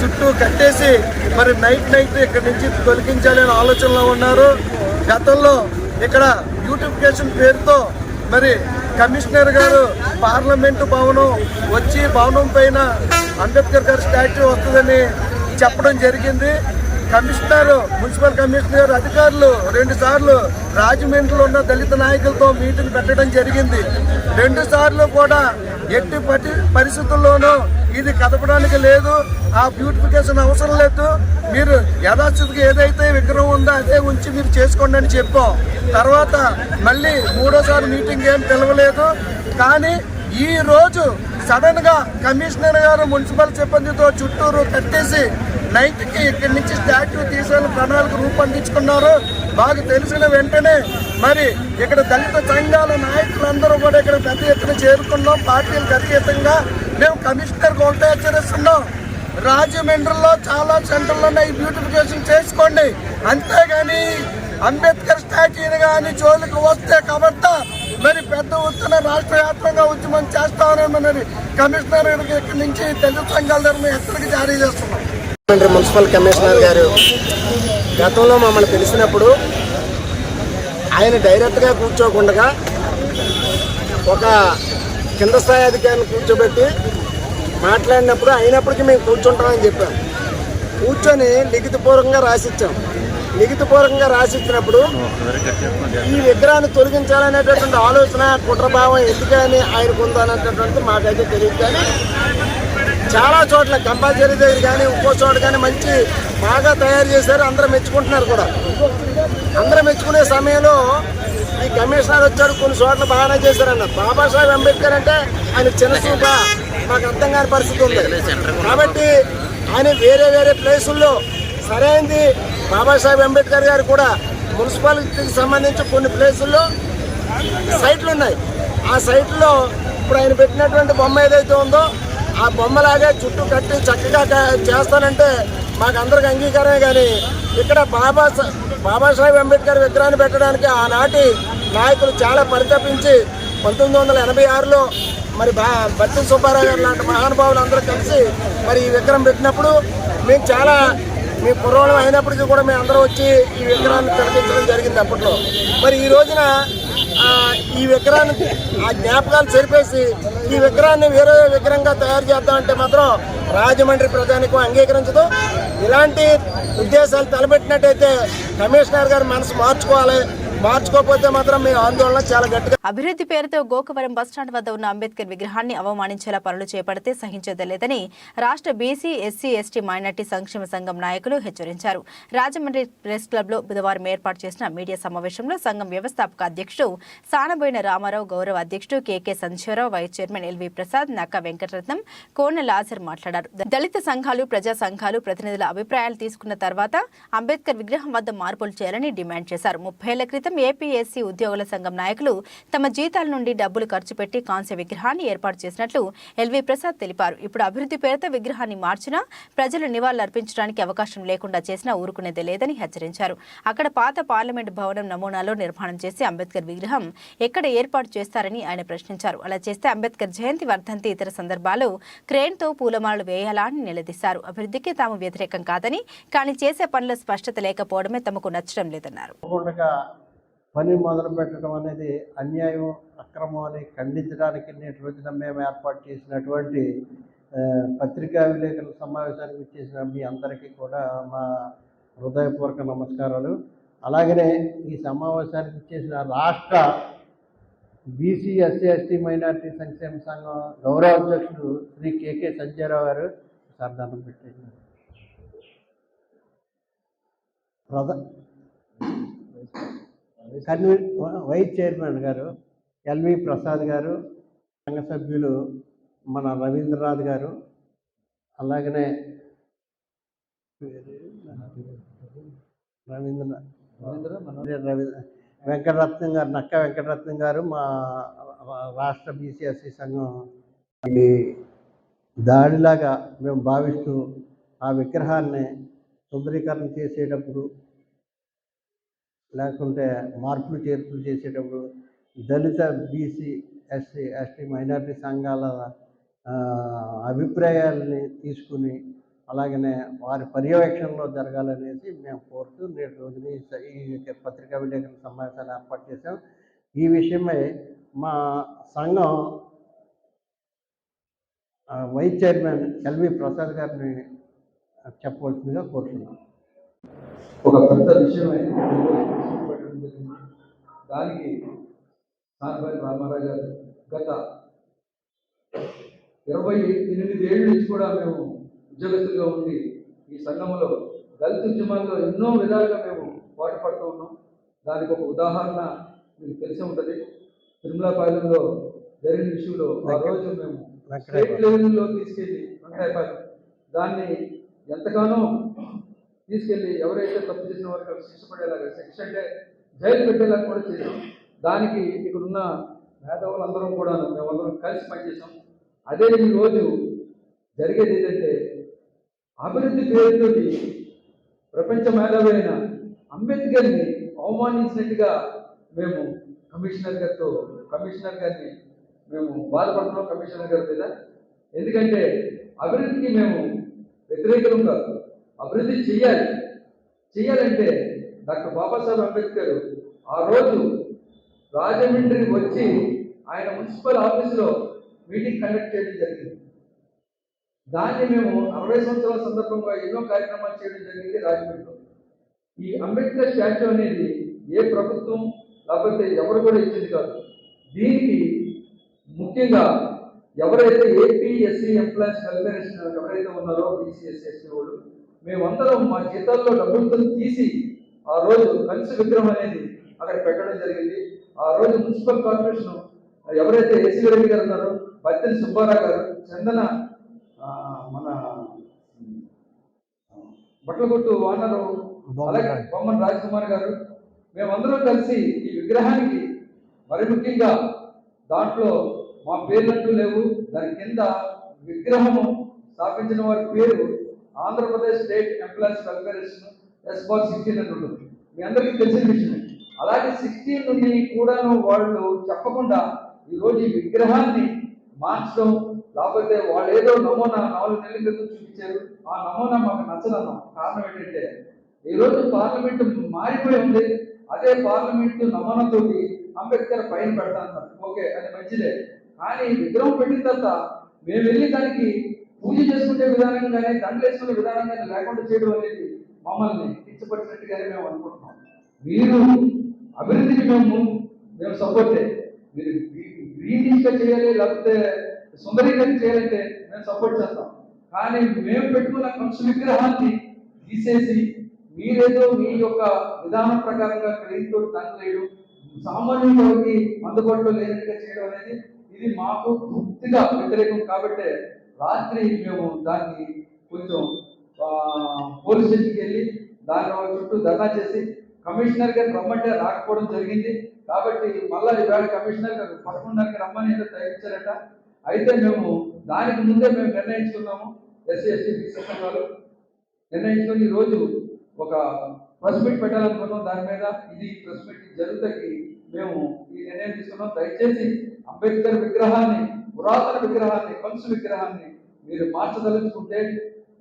చుట్టూ కట్టేసి మరి నైట్ ఇక్కడి నుంచి తొలగించాలనే ఆలోచనలో ఉన్నారు. గతంలో ఇక్కడ బ్యూటిఫికేషన్ పేరుతో మరి కమిషనర్ గారు పార్లమెంటు భవనం వచ్చి భవనం పైన అంబేద్కర్ గారి స్టాచ్యూ వస్తుందని చెప్పడం జరిగింది. మున్సిపల్ కమిషనర్ అధికారులు 2 సార్లు రాజమండ్రిలో ఉన్న దళిత నాయకులతో మీటింగ్ పెట్టడం జరిగింది. 2 సార్లు కూడా ఎట్టి పరిస్థితుల్లోనూ ఇది కదపడానికి లేదు, ఆ బ్యూటిఫికేషన్ అవసరం లేదు, మీరు యథాస్థితికి ఏదైతే విగ్రహం ఉందో అదే ఉంచి మీరు చేసుకోండి అని చెప్పాం. తర్వాత మళ్ళీ 3వ మీటింగ్ ఏం పిలవలేదు. కానీ ఈ రోజు సడన్ గా కమిషనర్ గారు మున్సిపల్ సిబ్బందితో చుట్టూరు కట్టేసి నైట్కి ఇక్కడి నుంచి స్టాచ్యూ తీసేయాలని ప్రణాళిక రూపొందించుకున్నారు. బాగా తెలిసిన వెంటనే మరి ఇక్కడ దళిత సంఘాల నాయకులందరూ కూడా ఇక్కడ పెద్ద ఎత్తున చేరుకున్నాం. పార్టీలకు అతీతంగా మేము కమిషనర్కి ఒకటే హెచ్చరిస్తున్నాం, రాజమండ్రిలో చాలా సెంటర్లోనే ఈ బ్యూటిఫికేషన్ చేసుకోండి, అంతేగాని అంబేద్కర్ స్టాచ్యూని కానీ జోలికి వస్తే కాబట్టి మరి పెద్ద ఎత్తున రాష్ట్ర వ్యాప్తంగా ఉద్యమం చేస్తామని కమిషనర్ ఇక్కడి నుంచి దళిత సంఘాల తరఫున హెచ్చరిక జారీ చేస్తున్నాం. మున్సిపల్ కమిషనర్ గారు గతంలో మమ్మల్ని పిలిచినప్పుడు ఆయన డైరెక్ట్గా కూర్చోకుండా ఒక కింద స్థాయి అధికారిని కూర్చోబెట్టి మాట్లాడినప్పుడు అయినప్పటికీ మేము కూర్చుంటామని చెప్పాం. కూర్చొని లిఖితపూర్వకంగా రాసిచ్చాం. లిఖితపూర్వకంగా రాసిచ్చినప్పుడు ఈ విగ్రహాన్ని తొలగించాలనేటటువంటి ఆలోచన కుట్రభావం ఎందుకని ఆయనకు ఉందనేటటువంటిది మాకైతే తెలియదు. కానీ చాలా చోట్ల కంపల్సరీ దగ్గర కానీ ఇంకో చోట కానీ మంచి బాగా తయారు చేశారు, అందరూ మెచ్చుకుంటున్నారు కూడా. అందరూ మెచ్చుకునే సమయంలో ఈ కమిషనర్ వచ్చాడు, కొన్ని చోట్ల బాగానే చేశారన్న. బాబాసాహెబ్ అంబేద్కర్ అంటే ఆయన చిన్న చూప మాకు అర్థం కాని పరిస్థితి ఉంది. కాబట్టి ఆయన వేరే ప్లేసుల్లో సరైనది బాబాసాహెబ్ అంబేద్కర్ గారు కూడా మున్సిపాలిటీకి సంబంధించి కొన్ని ప్లేసుల్లో సైట్లు ఉన్నాయి. ఆ సైట్లో ఇప్పుడు ఆయన పెట్టినటువంటి బొమ్మ ఏదైతే ఉందో ఆ బొమ్మలాగే చుట్టూ కట్టి చక్కగా చేస్తానంటే మాకు అందరికి అంగీకారమే. కానీ ఇక్కడ బాబాసాహెబ్ అంబేద్కర్ విగ్రహాన్ని పెట్టడానికి ఆనాటి నాయకులు చాలా పరితపించి 1986లో మరి బత్తిన సుబ్బారావు గారు లాంటి మహానుభావులు అందరూ కలిసి మరి ఈ విగ్రహం పెట్టినప్పుడు మేము చాలా మీ పూర్వం అయినప్పటికీ కూడా మేము అందరూ వచ్చి ఈ విగ్రహాన్ని తొలగించడం జరిగింది అప్పట్లో. మరి ఈ రోజున ఈ విగ్రహాన్ని ఆ జ్ఞాపకాలు చెరిపేసి ఈ విగ్రహాన్ని వేరే విగ్రహంగా తయారు చేద్దామంటే మాత్రం రాజమండ్రి ప్రజానికం అంగీకరించదు. ఇలాంటి ఉద్దేశాలు తలపెట్టినట్టయితే కమిషనర్ గారు మనసు మార్చుకోవాలి. మార్చుకోకపోతే మాత్రం మీ ఆందోళన చాలా గట్టిగా. అభివృద్ధి పేరుతో గోకవరం బస్టాండ్ వద్ద ఉన్న అంబేద్కర్ విగ్రహాన్ని అవమానించేలా పనులు చేపడితే సహించేదలేదని రాష్ట్ర బీసీ ఎస్సీ ఎస్టీ మైనార్టీ సంక్షేమ సంఘం నాయకులు హెచ్చరించారు. రాజమండ్రి ప్రెస్ క్లబ్ లో బుధవారం ఏర్పాటు చేసిన మీడియా సమావేశంలో సంఘం వ్యవస్థాపక అధ్యక్షుడు సానబోయిన రామారావు, గౌరవ అధ్యక్షుడు కేకే సంధ్యారావు, వైస్ చైర్మన్ ఎల్వి ప్రసాద్, నక్క వెంకటరత్నం, కోనె లాజర్ మాట్లాడారు. దళిత సంఘాలు, ప్రజా సంఘాలు ప్రతినిధుల అభిప్రాయాలు తీసుకున్న తర్వాత అంబేద్కర్ విగ్రహం వద్ద మార్పులు చేయాలని డిమాండ్ చేశారు. 30 ఏళ్ల క్రితం ఏపీఎస్సీ ఉద్యోగుల సంఘం నాయకులు తమ జీతాల నుండి డబ్బులు ఖర్చు పెట్టి కాంస్య విగ్రహాన్ని ఏర్పాటు చేసినట్లు ఎల్వి ప్రసాద్ తెలిపారు. ఇప్పుడు అభివృద్ధి పేరుతో విగ్రహాన్ని మార్చినా ప్రజలు నివాళులర్పించడానికి అవకాశం లేకుండా చేసినా ఊరుకునేదే లేదని హెచ్చరించారు. అక్కడ పాత పార్లమెంటు భవనం నమూనాలో నిర్మాణం చేసి అంబేద్కర్ విగ్రహం ఎక్కడ ఏర్పాటు చేస్తారని ఆయన ప్రశ్నించారు. అలా చేస్తే అంబేద్కర్ జయంతి, వర్ధంతి, ఇతర సందర్భాలు క్రేన్తో పూలమాలలు వేయాలా అని నిలదీశారు. అభివృద్ధికి తాము వ్యతిరేకం కాదని, కానీ చేసే పనుల స్పష్టత లేకపోవడమే తమకు నచ్చడం లేదన్నారు. పని మొదలు పెట్టడం అనేది అన్యాయం, అక్రమం అని ఖండించడానికి నేటి రోజున మేము ఏర్పాటు చేసినటువంటి పత్రికా విలేకరుల సమావేశానికి ఇచ్చేసిన మీ అందరికీ కూడా మా హృదయపూర్వక నమస్కారాలు. అలాగనే ఈ సమావేశానికి ఇచ్చేసిన రాష్ట్ర బీసీ ఎస్సీ ఎస్టీ మైనారిటీ సంక్షేమ సంఘం గౌరవ అధ్యక్షుడు శ్రీ కేకే సంజయరావు గారు సార్ దండం పెట్టేసి వైస్ చైర్మన్ గారు ఎల్వి ప్రసాద్ గారు, సంఘ సభ్యులు మన రవీంద్రనాథ్ గారు, అలాగనే వెంకటరత్నం గారు, నక్క వెంకటరత్నం గారు మా రాష్ట్ర బీసీఎస్సీ సంఘం ఈ దాడిలాగా మేము భావిస్తూ ఆ విగ్రహాన్ని సుందరీకరణ చేసేటప్పుడు లేకుంటే మార్పులు చేర్పులు చేసేటప్పుడు దళిత బీసీ ఎస్సీ ఎస్టీ మైనారిటీ సంఘాల అభిప్రాయాలని తీసుకుని అలాగనే వారి పర్యవేక్షణలో జరగాలనేసి మేము కోరుతూ నేటి రోజున ఈ పత్రికా విలేకరుల సమావేశాన్ని ఏర్పాటు చేశాం. ఈ విషయమై మా సంఘం వైస్ చైర్మన్ ఎల్వి ప్రసాద్ గారిని చెప్పవలసిందిగా కోరుతున్నాం. ఒక పెద్ద విషయమై దానికి సానపల్లి రామారావు గారు గత 28 ఏళ్ళ నుంచి కూడా మేము ఉద్యోగస్తులుగా ఉండి ఈ సంఘంలో దళిత ఉద్యమాల్లో ఎన్నో విధాలుగా మేము పాటుపడుతూ ఉన్నాం. దానికి ఒక ఉదాహరణ మీకు తెలిసి ఉంటుంది. తిరుమలపాలెంలో జరిగిన విషయంలో ఆ రోజు మేము స్టేట్ లెవెల్లో తీసుకెళ్ళి వెంకటాయపాలెం దాన్ని ఎంతగానో తీసుకెళ్ళి ఎవరైతే తప్పు చేసిన వారికి శిక్ష పడేలాగా, శిక్ష అంటే జైలు పెట్టేలాగా కూడా చేసాం. దానికి ఇక్కడున్న మేధావులందరం కూడా మేమందరం కలిసి పనిచేసాం. అదే ఈరోజు జరిగేది ఏంటంటే అభివృద్ధి పేరుతోటి ప్రపంచ మేధావి అయిన అంబేద్కర్ని అవమానించినట్టుగా మేము కమిషనర్ గారిని మేము బాధపడుతున్నాం కమిషనర్ గారి మీద. ఎందుకంటే అభివృద్ధికి మేము వ్యతిరేకం కాదు, అభివృద్ధి చేయాలంటే డాక్టర్ బాబాసాహెబ్ అంబేద్కర్ ఆ రోజు రాజమండ్రి వచ్చి ఆయన మున్సిపల్ ఆఫీసులో మీటింగ్ కండక్ట్ చేయడం జరిగింది. దాన్ని మేము 60 సంవత్సరాల సందర్భంగా ఎన్నో కార్యక్రమాలు చేయడం జరిగింది రాజమండ్రిలో. ఈ అంబేద్కర్ స్టాచ్యూ అనేది ఏ ప్రభుత్వం లేకపోతే ఎవరు కూడా ఇచ్చింది కాదు. దీనికి ముఖ్యంగా ఎవరైతే ఏపీ ఎస్సీ ఎంప్లాయీస్ వెల్ఫేర్ ఎవరైతే ఉన్నారో బీసీ ఎస్సీ ఎస్టీ వాళ్ళు మేమందరం మా జీతాల్లో డబ్బులతో తీసి ఆ రోజు కంచు విగ్రహం అనేది అక్కడ పెట్టడం జరిగింది. ఆ రోజు మున్సిపల్ కార్పొరేషన్ ఎవరైతే ఏసీ రెడ్డి గారు ఉన్నారో, బత్తెని సుబ్బారావు గారు, చందన మన బట్టలకొట్టు ఓనరు, అలాగే బొమ్మన రాజ్కుమార్ గారు, మేమందరం కలిసి ఈ విగ్రహానికి మరి ముఖ్యంగా దాంట్లో మా పేర్లంటూ లేవు. దాని కింద విగ్రహము స్థాపించిన వారి పేరు ఆంధ్రప్రదేశ్ స్టేట్ ఎంప్లాయీస్ వెల్ఫేరేషన్ S/16 అని ఉంటుంది. మీ అందరికీ తెలిసిన విషయమే. అలాగే 16 నుండి కూడాను వాళ్ళు చెప్పకుండా ఈరోజు ఈ విగ్రహాన్ని మార్చడం, లేకపోతే వాళ్ళు ఏదో నమూనా 4 నెలల క్రితం చూపించారు, ఆ నమూనా మాకు నచ్చదన్నాం. కారణం ఏంటంటే ఈరోజు పార్లమెంటు మారిపోయి ఉంది. అదే పార్లమెంటు నమూనాతోటి అంబేద్కర్ పైన పెడతాను, ఓకే అది మంచిదే. కానీ విగ్రహం పెట్టిన తర్వాత మేము వెళ్ళి దానికి పూజ చేసుకునే విధానం కానీ దండలు వేసుకునే విధానం కానీ లేకుండా చేయడం అనేది మమ్మల్ని కిచ్చపడినట్టుగానే మేము అనుకుంటున్నాం. మీరు అభివృద్ధికి మేము సపోర్టే. మీరు గ్రీనిష్గా చేయాలి లేకపోతే సుందరీకరణ చేయాలంటే మేము సపోర్ట్ చేస్తాం. కానీ మేము పెట్టుకున్న కంసు విగ్రహాన్ని తీసేసి మీరేదో మీ యొక్క విధానం ప్రకారంగా క్రెడిట్ తోటి దండలేయడం, సామాన్యులకి అందుబాటులో లేనట్టుగా చేయడం అనేది ఇది మాకు పూర్తిగా వ్యతిరేకం. కాబట్టి రాత్రి మేము దాన్ని కొంచెం పోలీస్ స్టేషన్కి వెళ్ళి దాని చుట్టూ ధర్నా చేసి కమిషనర్ గారు రమ్మంటే రాకపోవడం జరిగింది. కాబట్టి మళ్ళీ ఇవాళ కమిషనర్ గారు 11:30కి రమ్మని ఏదో తయారించారట. అయితే మేము దానికి ముందే మేము నిర్ణయించుకున్నాము, ఎస్సీ ఎస్టీ బీసీ సంఘాలు నిర్ణయించుకొని ఈరోజు ఒక ప్రెస్ మీట్ పెట్టాలనుకున్నాం. దాని మీద ఇది ప్రెస్ మీట్ జరుగుతాకి మేము ఈ నిర్ణయం తీసుకున్నాం. దయచేసి అంబేద్కర్ విగ్రహాన్ని, పురాతన విగ్రహాన్ని, కంసు విగ్రహాన్ని మీరు మార్చదలుచుకుంటే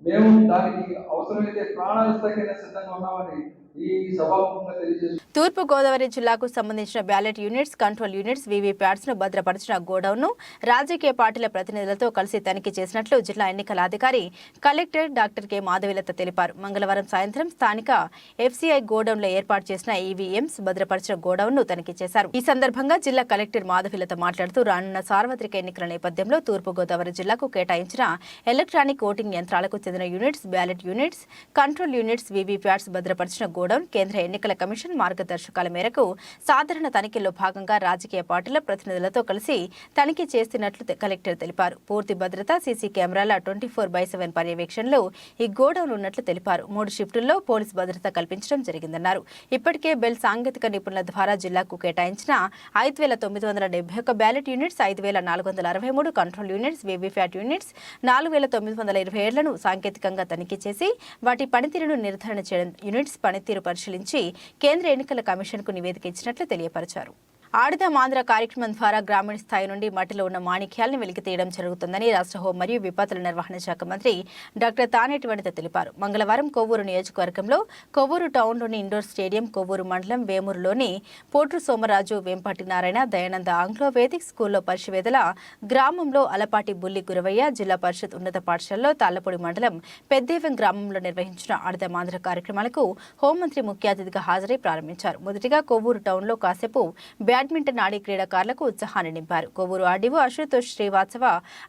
మేము దానికి అవసరమైతే ప్రాణాలకైనా సిద్ధంగా ఉన్నామని ఈ సభాముఖంగా తెలియజేస్తున్నాను. తూర్పు గోదావరి జిల్లాకు సంబంధించిన ballot units, control units, VVPATs ను భద్రపరిచిన గోడౌన్ ను రాజకీయ పార్టీల ప్రతినిధులతో కలిసి తనిఖీ చేసినట్లు జిల్లా ఎన్నికల అధికారి కలెక్టర్ డాక్టర్ కె మాధవీలత తెలిపారు. మంగళవారం సాయంత్రం స్థానిక ఎఫ్సీఐ గోడౌన్ లో ఏర్పాటు చేసిన ఈవీఎంస్ భద్రపరిచిన గోడౌన్ ను తనిఖీ చేశారు. ఈ సందర్భంగా జిల్లా కలెక్టర్ మాధవీలత మాట్లాడుతూ రానున్న సార్వత్రిక ఎన్నికల నేపథ్యంలో తూర్పు గోదావరి జిల్లాకు కేటాయించిన ఎలక్ట్రానిక్ ఓటింగ్ యంత్రాలకు చెందిన units, ballot units, control units, VVPATs భద్రపరిచిన గోడౌన్ కేంద్ర ఎన్నికల కమిషన్ మార్గదర్శకాల మేరకు సాధారణ తనిఖీల్లో భాగంగా రాజకీయ పార్టీల ప్రతినిధులతో కలిసి తనిఖీ చేస్తున్నట్లు కలెక్టర్ తెలిపారు. పూర్తి భద్రత, సీసీ కెమెరాల 24/7 పర్యవేక్షణలో ఈ గోడౌన్ ఉన్నట్లు తెలిపారు. 3 షిఫ్టుల్లో పోలీసు భద్రత కల్పించడం జరిగిందన్నారు. ఇప్పటికే బెల్ సాంకేతిక నిపుణుల ద్వారా జిల్లాకు కేటాయించిన 5,971 ballot units, 5,463 control units, VVPAT units, 4,927లను సాంకేతికంగా తనిఖీ చేసి వాటి పనితీరును నిర్ధారణ చేయడం, యూనిట్స్ పనితీరు పరిశీలించి కేంద్ర ఎన్నికల కమిషన్ కు నివేదిక ఇచ్చినట్లు తెలియపరిచారు. ఆడుదాం ఆంధ్ర కార్యక్రమం ద్వారా గ్రామీణ స్థాయి నుండి మట్టిలో ఉన్న మాణిక్యాలను వెలికితీయడం జరుగుతుందని రాష్ట్ర హోం మరియు విపత్తుల నిర్వహణ శాఖ మంత్రి డాక్టర్ తానేటి వనిత తెలిపారు. మంగళవారం కొవ్వూరు నియోజకవర్గంలో కొవ్వూరు టౌన్లోని ఇండోర్ స్టేడియం, కొవ్వూరు మండలం వేమూరులోని పోట్రు సోమరాజు, వేంపాటి నారాయణ, దయానంద ఆంగ్లో వేదిక్ స్కూల్లో పరిశువేదల గ్రామంలో అలపాటి బుల్లి గురవయ్య, జిల్లా పరిషత్ ఉన్నత పాఠశాలలో తాళ్లపూడి మండలం పెద్దేవం గ్రామంలో నిర్వహించిన ఆడుదాం ఆంధ్ర కార్యక్రమాలకు హోంమంత్రి ముఖ్య అతిథిగా హాజరై ప్రారంభించారు. మొదటిగా కొవ్వూరు టౌన్లో కాసేపు బ్యాడ్మింటన్ ఆడి క్రీడాకారులకు ఉత్సాహాన్ని నింపారు. Kovvur RDO Ashutosh Srivastava,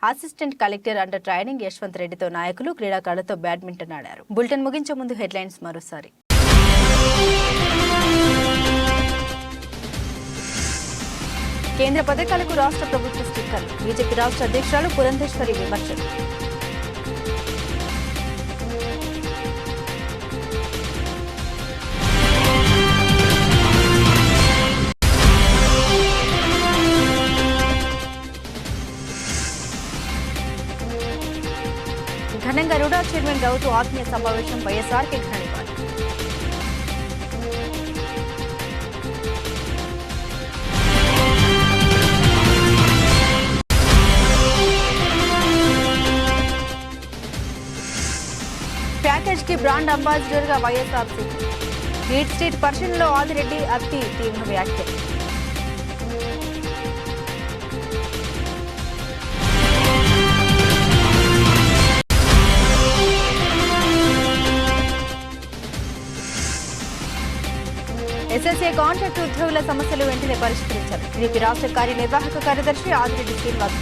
assistant collector under training Yashwant రెడ్డితో నాయకులు, క్రీడాకారులతో బ్యాడ్మింటన్ ఆడారు. బులెటిన్ ముగించే ముందు హెడ్లైన్స్ మరోసారి. కేంద్ర పథకాలకు రాష్ట్ర ప్రభుత్వ స్టిక్కర్లు, బీజేపీ రాష్ట్ర అధ్యక్షురాలు పురంధేశ్వరి విమర్శలు. ఘనంగా రుడా చైర్మన్ రౌతు ఆత్మీయ సమావేశం, వైఎస్ఆర్కి ఘన నివాళి. ప్యాకేజ్ కి బ్రాండ్ అంబాసిడర్ గా వైఎస్ఆర్సీపీ. రీడ్ స్ట్రీట్ పరిశీలనలో ఆదిరెడ్డి అతి తీవ్ర వ్యాఖ్యలు. ఎస్ఎస్ఏ కాంట్రాక్ట్ ఉద్యోగుల సమస్యలు వెంటనే పరిష్కరించారు. టీడీపీ రాష్ట్ర కార్యనిర్వాహక కార్యదర్శి ఆదిరెడ్డి శ్రీనివాస్.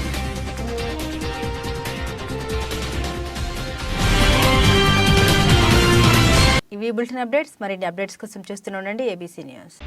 ఇవి బులెటిన్ అప్డేట్స్. మరిన్ని అప్డేట్స్ కోసం చూస్తూనే ఉండండి ఏబీసీ న్యూస్.